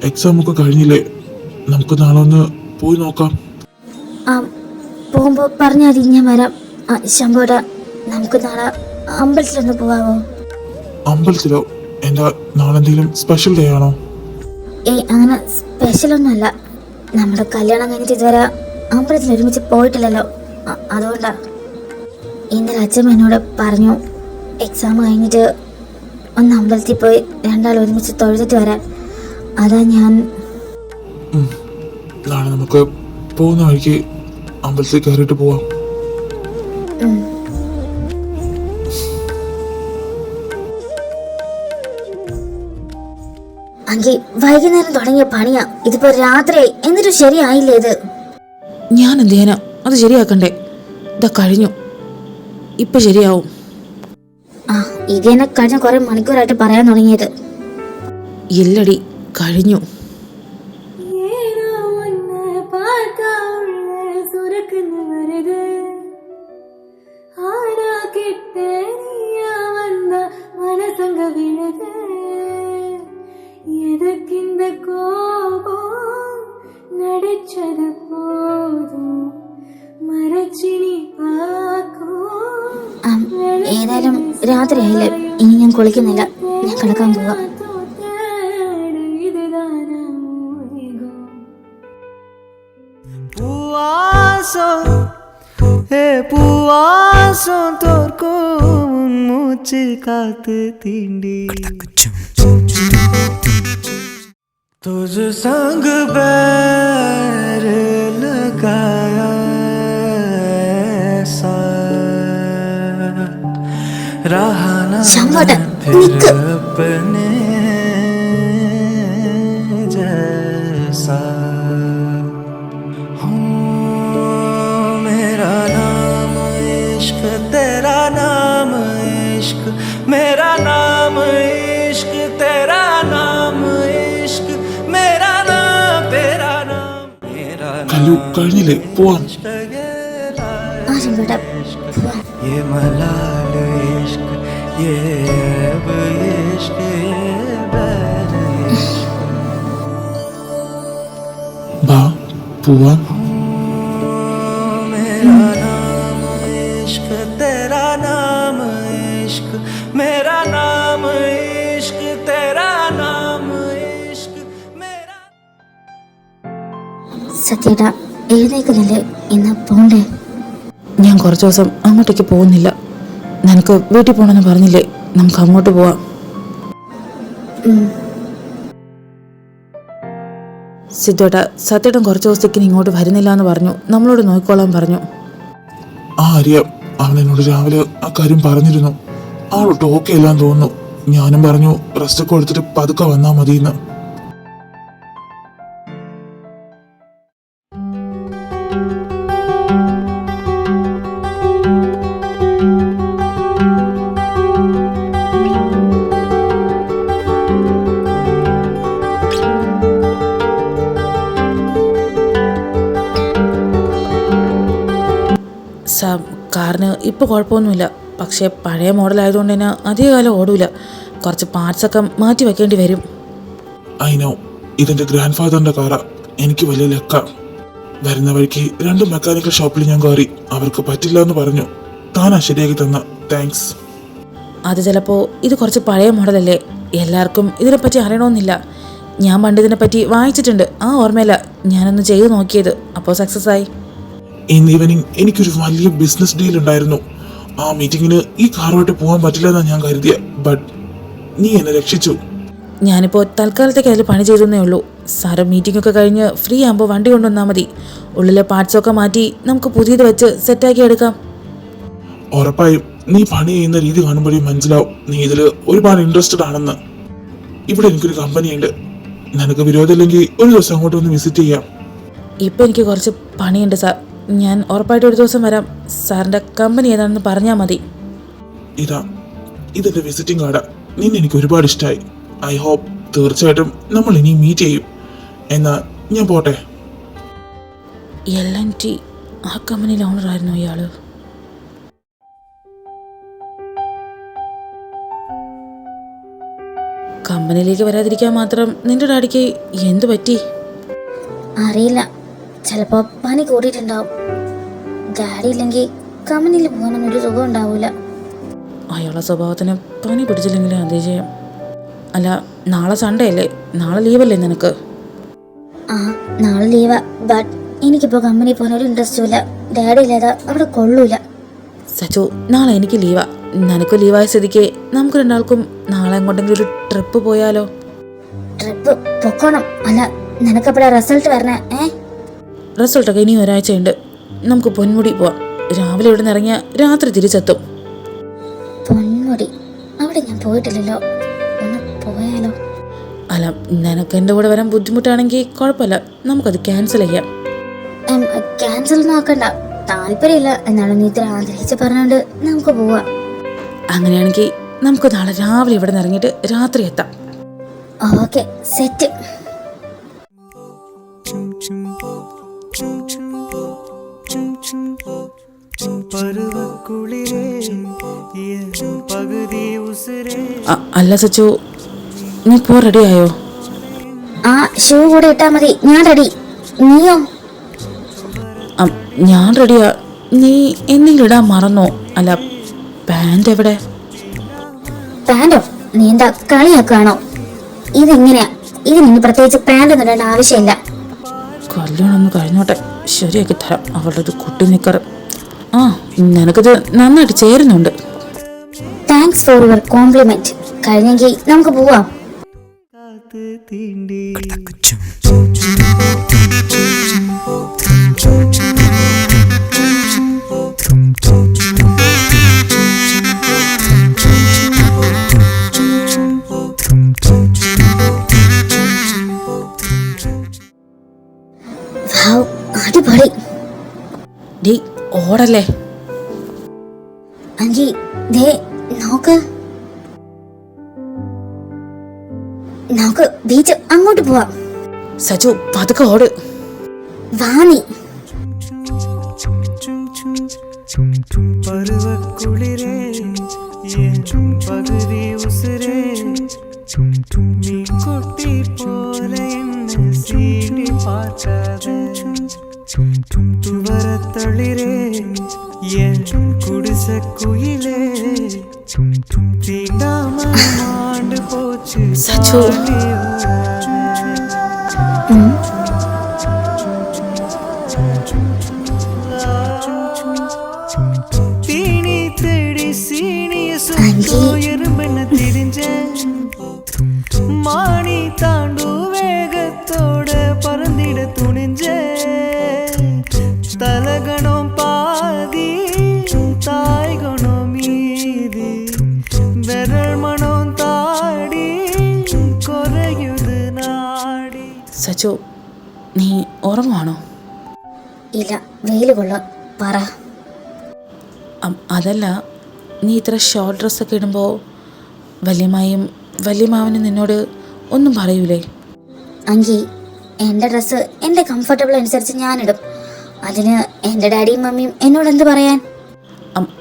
എക്സാം ഒക്കെ കഴിഞ്ഞില്ലേ? നമുക്ക് നാളെ ഒന്ന് പോയി നോക്കാം. പോകുമ്പോ പറഞ്ഞാൽ മതി, ഞാൻ വരാം. ശമ്പോട്ട, നമുക്ക് നാളെ അമ്പലത്തിലൊന്ന് പോവാമോ? അമ്പലത്തിലോ? എന്താ, നാളെ എന്തെങ്കിലും സ്പെഷ്യൽ ഡേ ആണോ? അങ്ങനെ സ്പെഷ്യലൊന്നും അല്ല. നമ്മുടെ കല്യാണം കഴിഞ്ഞിട്ട് ഇതുവരെ അമ്പലത്തിൽ ഒരുമിച്ച് പോയിട്ടില്ലല്ലോ, അതുകൊണ്ടാ. ഇന്നലെ അച്ഛൻ എന്നോട് പറഞ്ഞു എക്സാം കഴിഞ്ഞിട്ട് ഒന്ന് അമ്പലത്തിൽ പോയി രണ്ടാൾ ഒരുമിച്ച് തൊഴുതിട്ട് വരാൻ. അതാ ഞാൻ. നാളെ നമുക്ക് പോകുന്ന വഴിക്ക് അമ്പലത്തിൽ കയറിയിട്ട് പോവാം. അങ്കി, വൈകുന്നേരം തുടങ്ങിയ പണിയാ, ഇതിപ്പോ രാത്രിയായി, എന്നിട്ട് ശരിയായില്ലേ ഇത്? ഞാൻ എന്ത് ചെയ്യാനാ, അത് ശരിയാക്കണ്ടേ? ഇതാ കഴിഞ്ഞു, ഇപ്പൊ ശരിയാവും. ഇത് തന്നെ കഴിഞ്ഞ കുറെ മണിക്കൂറായിട്ട് പറയാൻ തുടങ്ങിയത്. ഇല്ലടി, കഴിഞ്ഞു. ഏതായാലും രാത്രിയായില്ലേ, ഇനി ഞാൻ കുളിക്കുന്നില്ല, ഞാൻ കിടക്കാൻ പോവാ. പൂവാസം തോർക്കും മൂച്ച് കാത്ത് തീണ്ടി തുझ संग बैर लगाया ऐसा रहा ना फिर अपने जैसा मेरा नाम इश्क तेरा नाम इश्क मेरा नाम इश्क तेरा नाम इश्क मेरा नाम तेरा नाम मेरा കല്ലു, കഴിഞ്ഞില്ലേ? പോവാം. ये मलाल इश्क ये अब इश्क ये बैर इश्क ബാ, പോവാം. मेरा नाम इश्क तेरा नाम इश्क मेरा नाम इश्क तेरा नाम इश्क मेरा. സത്യേട്ടാ, എഴുന്നേക്കുന്നില്ലേ? ഇന്ന് പോണ്ടേ? ഞാൻ കുറച്ച് ദിവസം അങ്ങോട്ടേക്ക് പോകുന്നില്ല. നിനക്ക് വീട്ടിൽ പോകണമെന്ന് പറഞ്ഞില്ലേ, നമുക്ക് അങ്ങോട്ട് പോവാം. സിദ്ധേട്ടാ, സത്യേട്ടൻ കുറച്ച് ദിവസത്തേക്ക് ഇങ്ങോട്ട് വരുന്നില്ല എന്ന് പറഞ്ഞു. നമ്മളോട് നോക്കിക്കോളാൻ പറഞ്ഞു. അറിയാം, അവൻ എന്നോട് രാവിലെ ആ കാര്യം പറഞ്ഞിരുന്നു. ആളൊട്ട് ഓക്കെ അല്ലാന്ന് തോന്നുന്നു. ഞാനും പറഞ്ഞു റെസ്റ്റ് ഒക്കെ എടുത്തിട്ട് പതുക്കെ വന്നാ മതിയെന്ന്. കാറിന് ഇപ്പോൾ കുഴപ്പമൊന്നുമില്ല. പക്ഷേ പഴയ മോഡലായതുകൊണ്ട് തന്നെ അധികകാലം ഓടൂല. കുറച്ച് പാർട്സൊക്കെ മാറ്റി വെക്കേണ്ടി വരും. ഐ നോ, ഇതെന്റെ ഗ്രാൻഡ് ഫാദറിന്റെ കാറാ. എനിക്ക് വലിയ ലക്ക. വരുന്ന വഴിക്ക് 2 മെക്കാനിക്കൽ ഷോപ്പിൽ ഞാൻ കയറി. അവർക്ക് പറ്റില്ല എന്ന് പറഞ്ഞു. താനാ ശരിയാക്കി തന്ന. താങ്ക്സ്. അത് ചിലപ്പോൾ ഇത് കുറച്ച് പഴയ മോഡലല്ലേ, എല്ലാവർക്കും ഇതിനെപ്പറ്റി അറിയണമെന്നില്ല. ഞാൻ പണ്ട് ഇതിനെപ്പറ്റി വായിച്ചിട്ടുണ്ട്, ആ ഓർമ്മയില്ല ഞാനൊന്ന് ചെയ്ത് നോക്കിയത്. അപ്പോൾ സക്സസ് ആയി. ഇന്ന് ഈവനിങ് എനിക്കൊരു വലിയ ബിസിനസ് ഡീൽ ഉണ്ടായിരുന്നു. ആ മീറ്റിങ്ങിന് ഈ കാറുമായിട്ട് പോകാൻ പറ്റില്ല എന്നാണ് ഞാൻ കരുതിയ. ബട്ട് നീ എന്നെ രക്ഷിച്ചു. ഞാനിപ്പോൾ തൽക്കാലത്തേക്ക് അതിൽ പണി ചെയ്തേ ഉള്ളൂ. സാറ് മീറ്റിംഗൊക്കെ കഴിഞ്ഞ് ഫ്രീ ആകുമ്പോൾ വണ്ടി കൊണ്ടുവന്നാൽ മതി. ഉള്ളിലെ പാർട്സൊക്കെ മാറ്റി നമുക്ക് പുതിയത് വെച്ച് സെറ്റാക്കി എടുക്കാം. ഉറപ്പായും നീ പണി ചെയ്യുന്ന രീതി കാണുമ്പോഴേ മനസ്സിലാവും നീ ഇതിൽ ഒരുപാട് ഇൻട്രസ്റ്റഡ് ആണെന്ന്. ഇവിടെ എനിക്കൊരു കമ്പനിയുണ്ട്. നിനക്ക് വിരോധമില്ലെങ്കിൽ ഒരു ദിവസം അങ്ങോട്ട് ഒന്ന് വിസിറ്റ് ചെയ്യാം. ഇപ്പം എനിക്ക് കുറച്ച് പണിയുണ്ട് സാർ. ഞാൻ ഉറപ്പായിട്ടും ഒരു ദിവസം വരാം. സാറിൻ്റെ കമ്പനി ഏതാണെന്ന് പറഞ്ഞാൽ മതി. ഇതെന്റെ വിസിറ്റിംഗ് കാർഡാ. നിന്നെ എനിക്ക് ഒരുപാട് ഇഷ്ടമായി. ഐ ഹോപ്പ് തീർച്ചയായിട്ടും നമ്മൾ ഇനി മീറ്റ് ചെയ്യും. എന്നാ ഞാൻ പോട്ടെ. LNT ആ കമ്പനിയിൽ ഓണറായിരുന്നു ഇയാള്. കമ്പനിയിലേക്ക് വരാതിരിക്കാൻ മാത്രം നിന്റെ ഡാഡിക്ക് എന്തു പറ്റി? അറിയില്ല, ചിലപ്പോൾ പനി കൂടിയിട്ടുണ്ടാവും. ഡാഡി ഇല്ലെങ്കിൽ കമ്പനിയിൽ പോകാനൊന്നും ഒരു സുഖം ഉണ്ടാവില്ല. അയാളുടെ സ്വഭാവത്തിന് പനി പിടിച്ചില്ലെങ്കിലും അതേ ചെയ്യാം. അല്ല, നാളെ സൺഡേ അല്ലേ? നാളെ ലീവല്ലേ നിനക്ക്? ആ, നാളെ ലീവാ. ബട്ട് എനിക്കിപ്പോൾ കമ്പനി പോകാൻ ഒരു ഇൻട്രസ്റ്റും ഇല്ല. ഡാഡി ഇല്ലാതെ അവിടെ കൊള്ളൂല. സച്ചു, നാളെ എനിക്ക് ലീവാ. നിനക്ക് ലീവായ സ്ഥിതിക്ക് നമുക്ക് രണ്ടാൾക്കും നാളെ എങ്ങോട്ടെങ്കിലും ഒരു ട്രിപ്പ് പോയാലോ? ട്രിപ്പ് പൊക്കോണം. അല്ല, നിനക്കപ്പോഴാ റിസൾട്ട് വരണേ? റിസൾട്ടൊക്കെ ഇനി ഒരാഴ്ചയുണ്ട്. നമുക്ക് പൊന്മുടി പോവാം. രാവിലെ ഇവിടെ നിന്ന് ഇറങ്ങിയ രാത്രി തിരിച്ചെത്തും. പൊന്മുടി? അവിടെ ഞാൻ പോയിട്ടില്ലല്ലോ. ഒന്ന് പോയാലോ? അല്ല, നിനക്ക് എൻ്റെ കൂടെ വരാൻ ബുദ്ധിമുട്ടാണെങ്കിൽ കുഴപ്പമില്ല, നമുക്കത് ക്യാൻസൽ ചെയ്യാം. ക്യാൻസൽ നോക്കണ്ട, താല്പര്യമില്ല എന്നാണ് നീ ഇത്ര ആഗ്രഹിച്ച് പറഞ്ഞോണ്ട് നമുക്ക് പോവാം. അങ്ങനെയാണെങ്കിൽ നമുക്ക് നാളെ രാവിലെ ഇവിടെ നിന്ന് ഇറങ്ങിയിട്ട് രാത്രി എത്താം. Okay, set. അല്ല സച്ചു, നീ പോ, റെഡിയായോ? ആ, ഷൂ കൂടെ ഇട്ടാ മതി. ഞാൻ റെഡി. നീയോ? ഞാൻ റെഡിയാ. നീ എന്തെങ്കിലും ഇടാൻ മറന്നോ? അല്ല, പാൻറ് എവിടെ? പാൻറ്റോ? നീ എന്താ കളിയാക്കാണോ? ഇതെങ്ങനെയാ? ഇതിന് പ്രത്യേകിച്ച് പാൻറ് ഒന്നും ഇടേണ്ട ആവശ്യമില്ല. കല്യാണം ഒന്ന് കഴിഞ്ഞോട്ടെ, ശരിയാക്കി തരാം അവളുടെ ഒരു കുട്ടി നിക്കറ്. ആ, നിനക്കത് നന്നായിട്ട് ചേരുന്നുണ്ട്. Thanks for your complement. കഴിഞ്ഞെങ്കിൽ നമുക്ക് പോവാം. അടിപൊളി. ഡീ, ഓടല്ലേ? അഞ്ചി, ദേ നോക്ക്. നമുക്ക് ബീച്ച് അങ്ങോട്ട് പോവാം. സച്ചു, പതുക്കെ ഓട്. വാ നീ. പരുവക്കുളിരേ പകുതി ഉസിരേ നീ കുട്ടി പോലെ എന്നെ സീണ്ടി പാർക്കാതെ തുവരത്തളിരേ കുടിസക്കുയിലേ തീണ്ടാമാണ്ട് പോച്ച് സച്ചു. தீனி தேடி சீனிய சுத்தோ எறும்பென திரிஞ்ச மாணி தாண்டு வேகத்தோட பறந்திட துணிஞ்ச தலகணம் பாதி தாய்கணம் மீதி விரல் மனம் தாடி குறையுது நாடி. സച്ചു, നീ ഉറങ്ങുവാണോ? ഇല്ല, വെയിൽ കൊള്ളാം. പറ. അതല്ല, നീ ഇത്ര ഷോർട്ട് ഡ്രസ്സൊക്കെ ഇടുമ്പോൾ വല്യമായും വല്യമാവനും നിന്നോട് ഒന്നും പറയൂലേ? അങ്കി, എൻ്റെ ഡ്രസ്സ് എൻ്റെ കംഫർട്ടബിൾ അനുസരിച്ച് ഞാനിടും. അതിന് എൻ്റെ ഡാഡിയും മമ്മിയും എന്നോട് എന്ത് പറയാൻ?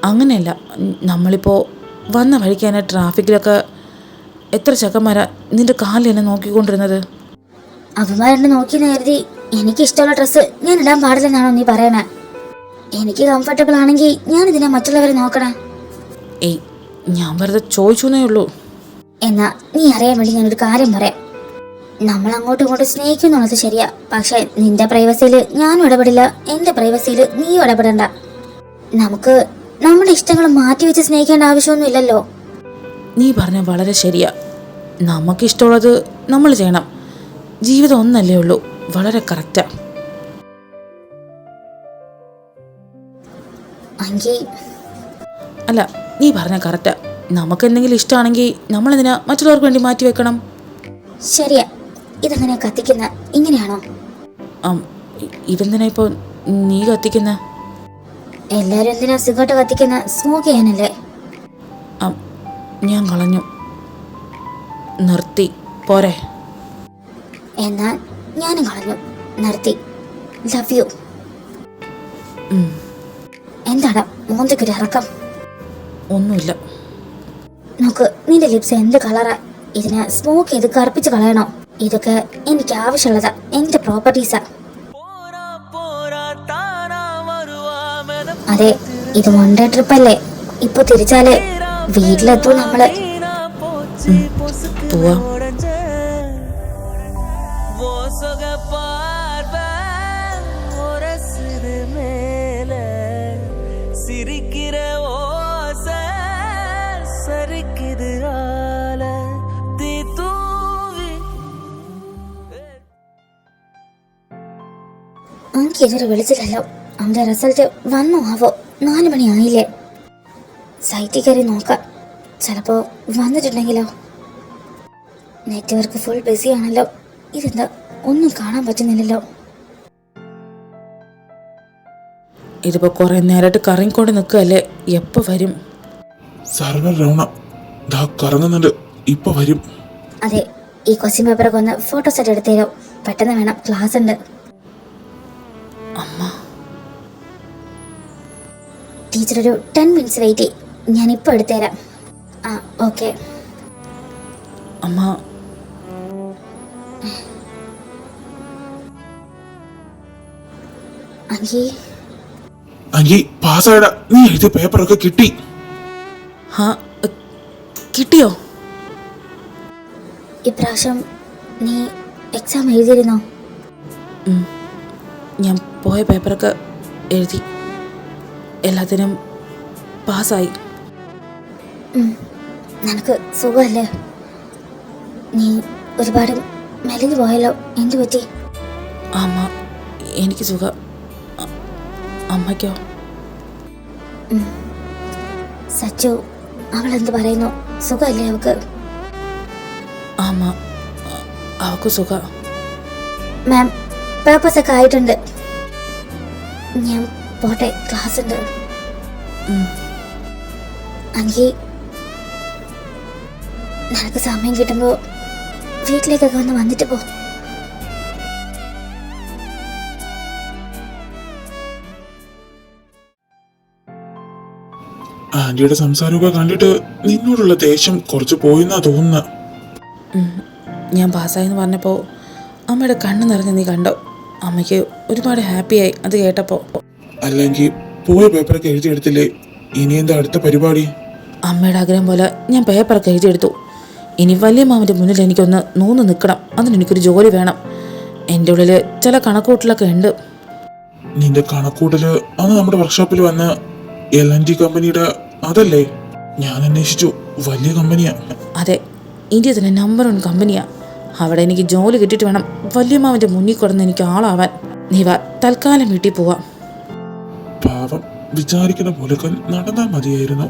അങ്ങനെയല്ല, നമ്മളിപ്പോൾ വന്ന വഴിക്ക് തന്നെ ട്രാഫിക്കിലൊക്കെ എത്ര ചെക്കന്മാരാ നിന്റെ കാലിൽ എന്നെ നോക്കിക്കൊണ്ടിരുന്നത്. അവന്മാരെന്നെ നോക്കിയെന്ന് കരുതി എനിക്കിഷ്ടമുള്ള ഡ്രസ്സ് ഞാൻ ഇടാൻ പാടില്ലെന്നാണോ നീ പറയണേ? എനിക്ക് കംഫർട്ടബിൾ ആണെങ്കിൽ ഞാൻ ഇതിനെ മറ്റുള്ളവരെ നോക്കണേ? ഏയ്, ഞാൻ വെറുതെ ചോദിച്ചേ ഉള്ളൂ. എന്നാ നീ അറിയാൻ വേണ്ടി ഞാനൊരു കാര്യം പറയാം. നമ്മൾ അങ്ങോട്ടും ഇങ്ങോട്ടും സ്നേഹിക്കുന്നുള്ളത് ശരിയാ, പക്ഷെ നിന്റെ പ്രൈവസിയിൽ ഞാനും ഇടപെടില്ല, എന്റെ പ്രൈവസിയിൽ നീയും ഇടപെടണ്ട. നമുക്ക് നമ്മുടെ ഇഷ്ടങ്ങൾ മാറ്റി വെച്ച് സ്നേഹിക്കേണ്ട ആവശ്യമൊന്നും ഇല്ലല്ലോ. നീ പറഞ്ഞ വളരെ ശരിയാ. നമുക്കിഷ്ടമുള്ളത് നമ്മൾ ചെയ്യണം. ജീവിതം ഒന്നല്ലേ ഉള്ളൂ. വളരെ കറക്റ്റാ. അല്ല, നീ പറഞ്ഞ കറക്റ്റാ. നമുക്ക് എന്തെങ്കിലും ഇഷ്ടമാണെങ്കിൽ നമ്മളെന്തിനാ മറ്റുള്ളവർക്ക് വേണ്ടി മാറ്റി വെക്കണം? ശരിയാ. ഇതെങ്ങനെ കത്തിക്കുന്ന? ഇങ്ങനെയാണോ? ഇതെന്തിനാ ഇപ്പോൾ നീ കത്തിക്കുന്ന? എല്ലാരും എന്തിനാ സിഗരറ്റ് കത്തിക്കുന്ന? സ്മോക്ക് ചെയ്യാനല്ലേ? ഞാൻ കളഞ്ഞു, നിർത്തി. പോരെ? എന്നാൽ ഞാനും കളഞ്ഞു, നിർത്തി. Love you. എന്താണ് മോന്തയ്ക്കൊരു ഇറക്കം? ഒന്നുമില്ല. നോക്ക്, നിന്റെ ലിപ്സ് എന്ത് കളറാ? ഇതിനെ സ്മോക്ക് ചെയ്ത് കറുപ്പിച്ച് കളയണോ? ഇതൊക്കെ എനിക്ക് ആവശ്യമുള്ളതാ, എന്റെ പ്രോപ്പർട്ടീസാ. അതെ, ഇത് വൺ ഡേ ട്രിപ്പ് അല്ലേ. ഇപ്പൊ തിരിച്ചാലേ വീട്ടിലെത്തൂ നമ്മള്. പോവാം. എനിക്ക് ഇതുവരെ വിളിച്ചില്ലല്ലോ. അവന്റെ റിസൾട്ട് വന്നോ ആവോ? 4 മണി ആയില്ലേ? സൈറ്റിൽ കയറി നോക്കാം. ചിലപ്പോ വന്നിട്ടുണ്ടെങ്കിലോ? നെറ്റ്വർക്ക് ഫുൾ ബിസി ആണല്ലോ. ഇതെന്താ ഒന്നും കാണാൻ പറ്റുന്നില്ലല്ലോ? ഇതിപ്പോ കുറെ നേരമായിട്ട് കറങ്ങിക്കൊണ്ട് നിൽക്കുകയല്ലേ. എപ്പോ വരും? സർവർ ഡൗണാ, ദാ കറങ്ങുന്നുണ്ട്. ഇപ്പൊ വരും. അതെ, ഈ ക്വസ്റ്റ്യൻ പേപ്പറൊക്കെ ഒന്ന് ഫോട്ടോ സെറ്റ് എടുത്തേരോ? പെട്ടെന്ന് വേണം, ക്ലാസ് ഉണ്ട്. അമ്മ, ടീച്ചർ ഒരു 10 മിനിറ്റ്സ് വെയിറ്റ് ചെയ്യും. ഞാനിപ്പോൾ എടുത്തുതരാം. ആ, ഓക്കെ. അമ്മ, അങ്കി പാസ്സായടാ. നീ എഴുതിയ പേപ്പറൊക്കെ കിട്ടി. കിട്ടിയോ? ഇപ്രാവശ്യം നീ എക്സാം എഴുതിയിരുന്നോ? ഞാൻ പോയ പേപ്പറൊക്കെ എഴുതി, എല്ലാത്തിനും പാസ്സായി. നിനക്ക് സുഖമല്ലേ? നീ ഒരുപാട് മെലിഞ്ഞു പോയല്ലോ. എന്തു പറ്റി? അമ്മ, എനിക്ക് സുഖം. അമ്മയ്ക്കോ? സച്ചു, അവൾ എന്ത് പറയുന്നു? സുഖമല്ലേ അവക്ക്? അമ്മ, അവക്ക് സുഖം. മാം, പേപ്പേഴ്സ് ഒക്കെ ആയിട്ടുണ്ട്. ഞാൻ പോട്ടെ, ക്ലാസ് ഉണ്ട്. അങ്കി, നിനക്ക് സമയം കിട്ടുമ്പോ വീട്ടിലേക്കൊക്കെ ഒന്ന് വന്നിട്ട് പോ. ആന്റിയുടെ സംസാരമൊക്കെ കണ്ടിട്ട് നിന്നോടുള്ള ദേഷ്യം കുറച്ച് പോയെന്നാ തോന്നുന്ന. ഞാൻ പാസ്സായെന്ന് പറഞ്ഞപ്പോൾ അമ്മയുടെ കണ്ണ് നിറഞ്ഞ് നീ കണ്ടോ? അമ്മയ്ക്ക് ഒരുപാട് ഹാപ്പിയായി അത് കേട്ടപ്പോൾ. അല്ലെങ്കിൽ പോയ പേപ്പറൊക്കെ എഴുതിയെടുത്തില്ലേ? ഇനി എന്താ അടുത്ത പരിപാടി? അമ്മയുടെ ആഗ്രഹം പോലെ ഞാൻ പേപ്പറൊക്കെ എഴുതിയെടുത്തു. ഇനി വലിയ മാമൻ്റെ മുന്നിൽ എനിക്കൊന്ന് നൂന്ന് നിൽക്കണം. അതിനെനിക്കൊരു ജോലി വേണം. എൻ്റെ ഉള്ളിൽ ചില കണക്കൂട്ടലൊക്കെ ഉണ്ട്. നിന്റെ കണക്കൂട്ടല് അന്ന് നമ്മുടെ വർക്ക്ഷോപ്പിൽ വന്ന LNT കമ്പനിയുടെ അതല്ലേ? ഞാൻ അന്വേഷിച്ചു, വലിയ കമ്പനിയാ. അതെ, ഇന്ത്യ തന്നെ നമ്പർ 1 കമ്പനിയാ. അവിടെ എനിക്ക് ജോലി കിട്ടിയിട്ട് വേണം വല്യമ്മാവൻ്റെ മുന്നിൽ കിടന്ന് എനിക്ക് ആളാവാൻ. നീ വാ, തൽക്കാലം വീട്ടിൽ പോവാം. പാവം, വിചാരിക്കുന്ന പോലൊക്കെ നടന്നാ മതിയായിരുന്നു.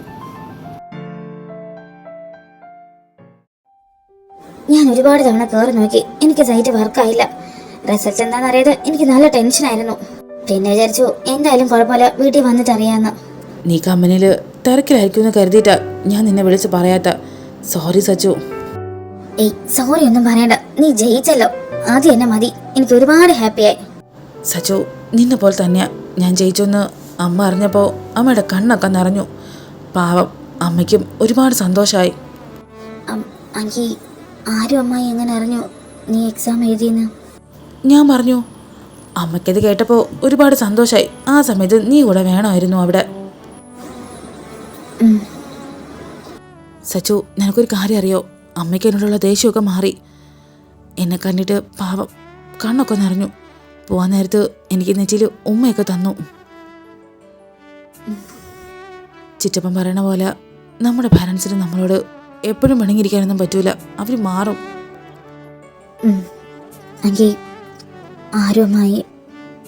ഞാൻ ഒരുപാട് തവണ കയറി നോക്കി, എനിക്ക് സൈറ്റ് വർക്കായില്ല. റിസൾട്ട് എന്താണെന്നറിയാതെ എനിക്ക് നല്ല ടെൻഷനായിരുന്നു. പിന്നെ വിചാരിച്ചു എന്തായാലും കുഴപ്പമില്ല, വീട്ടിൽ വന്നിട്ട് അറിയാമെന്ന്. നീ കമ്പനിയിൽ തിരക്കിലായിരിക്കുമെന്ന് കരുതിയിട്ടാ ഞാൻ നിന്നെ വിളിച്ച് പറയാത്ത. സോറി സച്ചു. ഏയ്, സോറി ഒന്നും പറയണ്ട. നീ ജയിച്ചല്ലോ, ആദ്യം എന്നെ മതി. എനിക്ക് ഒരുപാട് ഹാപ്പിയായി. സച്ചു, നിന്നെ പോലെ തന്നെയാ. ഞാൻ ജയിച്ചെന്ന് അമ്മ അറിഞ്ഞപ്പോൾ അമ്മയുടെ കണ്ണൊക്കെ നിറഞ്ഞു. പാവം, അമ്മയ്ക്കും ഒരുപാട് സന്തോഷമായി. അങ്കി, ആരും അമ്മായി എങ്ങനെ അറിഞ്ഞു നീ എക്സാം എഴുതിയെന്ന്? ഞാൻ പറഞ്ഞു. അമ്മയ്ക്കത് കേട്ടപ്പോൾ ഒരുപാട് സന്തോഷമായി. ആ സമയത്ത് നീ കൂടെ വേണമായിരുന്നു അവിടെ. സച്ചു, നിനക്കൊരു കാര്യം അറിയോ? അമ്മയ്ക്ക് എന്നോടുള്ള ദേഷ്യമൊക്കെ മാറി. എന്നെ കണ്ടിട്ട് പാവം കണ്ണൊക്കെ നിറഞ്ഞു. പോവാൻ നേരത്ത് എനിക്ക് നെറ്റിയിൽ ഉമ്മയൊക്കെ തന്നു. ചിറ്റപ്പൻ പറയണ പോലെ നമ്മുടെ പാരൻസിന് നമ്മളോട് എപ്പോഴും പിണങ്ങിയിരിക്കാനൊന്നും പറ്റൂല. അവർ മാറും. എങ്കിൽ ആരുമായി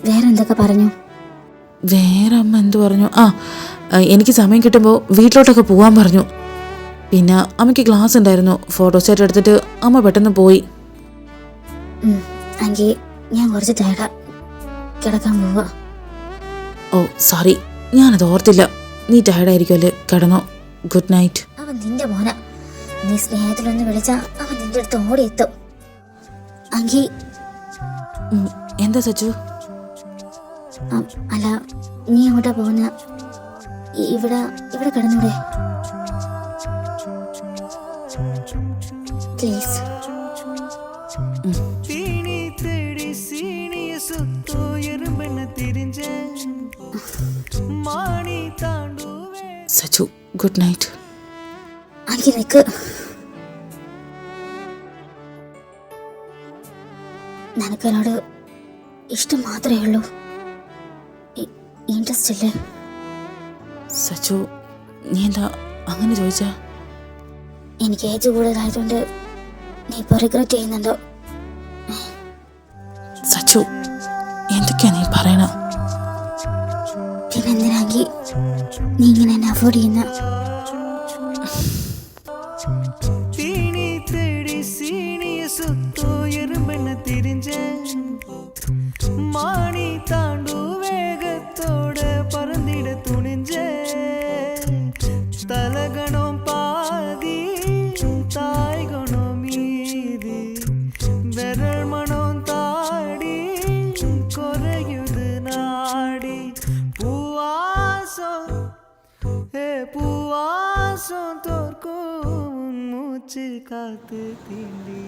വേറെ എന്തൊക്കെ പറഞ്ഞു? വേറെ അമ്മ എന്തു പറഞ്ഞു? എനിക്ക് സമയം കിട്ടുമ്പോൾ വീട്ടിലോട്ടൊക്കെ പോകാൻ പറഞ്ഞു. പിന്നെ അമ്മയ്ക്ക് ക്ലാസ് ഉണ്ടായിരുന്നു. ഫോട്ടോസ്റ്റാറ്റ് എടുത്തിട്ട് അമ്മ പെട്ടെന്ന് പോയി. എങ്കിൽ ഞാൻ കുറച്ച് ടയർഡാ, കിടക്കാൻ പോവാ. ഓ സോറി, ഞാനത് ഓർത്തില്ല. നീ ടയർഡായിരിക്കുമല്ലേ, കിടന്നോ. Good night. അവൻ നിന്റെ മോന. നീ സ്നേഹത്തിലൊന്ന് വിളിച്ചാ അവൻ നിന്റെ അടുത്ത് ഓടിയെത്തും. എങ്കിൽ എന്താ സച്ചു? അല്ല, നീ എങ്ങോട്ടാ പോകുന്ന? ഇവിടെ കിടന്നൂടെ പ്ലീസ്? தீனி தேடி சீனிய சுத்தோ எறும்பெண்ண திரிஞ்ச மாணி தாண்டுவே. Sachu good night. എനിക്ക് നിക്ക്. നിനക്കെന്നോട് ഇഷ്ടം മാത്രമേ ഉള്ളൂ, ഇൻട്രസ്റ്റ് ഇല്ലേ? സച്ചു നീ എന്താ അങ്ങനെ ചോദിച്ചാ? എനിക്ക് ഏജ് കൂടുതലായതുകൊണ്ട് നീ ഇപ്പോൾ റിഗ്രറ്റ് ചെയ്യുന്നുണ്ടോ? സച്ചു എന്തൊക്കെയാ നീ പറയണ? പിന്നെന്തിനാക്കി നീ ഇങ്ങനെ എന്നെ അവോയ്ഡ് ചെയ്യുന്ന? தீனி தேடி சீனிய சுத்தோ எறும்பெண்ண திரிஞ்ச மாணி தாண்டு வேகத்தோட பறந்திட துணிஞ்ச தலகணம் பாதி தாய்கணம் மீதி விரல் மனம் தாடி குறையுது நாடி பூவாசம் பூவாசம் தோற்கும் மூச்சு காத்து தீண்டி.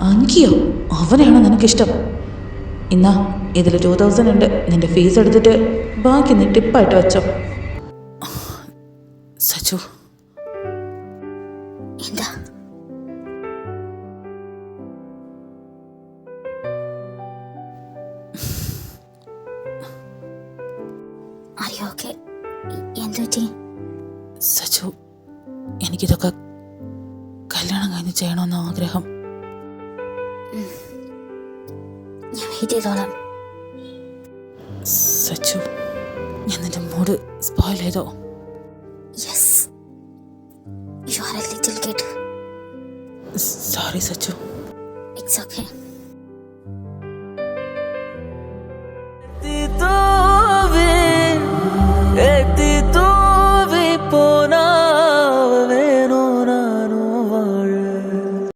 അങ്കിയോ? അവനെയാണോ നിനക്കിഷ്ടം? ഇന്നാ ഇതിൽ 2000 ഉണ്ട്. നിന്റെ ഫീസ് എടുത്തിട്ട് ബാക്കി നീ ടിപ്പായിട്ട് വെച്ചോ. സച്ചു എന്താ? അറിയോ? ഓക്കെ, എന്ത് പറ്റി? സച്ചു എനിക്കിതൊക്കെ കല്യാണം കഴിഞ്ഞ് ചെയ്യണമെന്ന് ആഗ്രഹം. ഞാൻ വെയിറ്റ് ചെയ്തോളാം. സച്ചു ഞാൻ നിന്റെ മൂഡ് സ്പോയിൽ ചെയ്തോ? Yes, you are A little kid. Sorry Sachu. It's okay.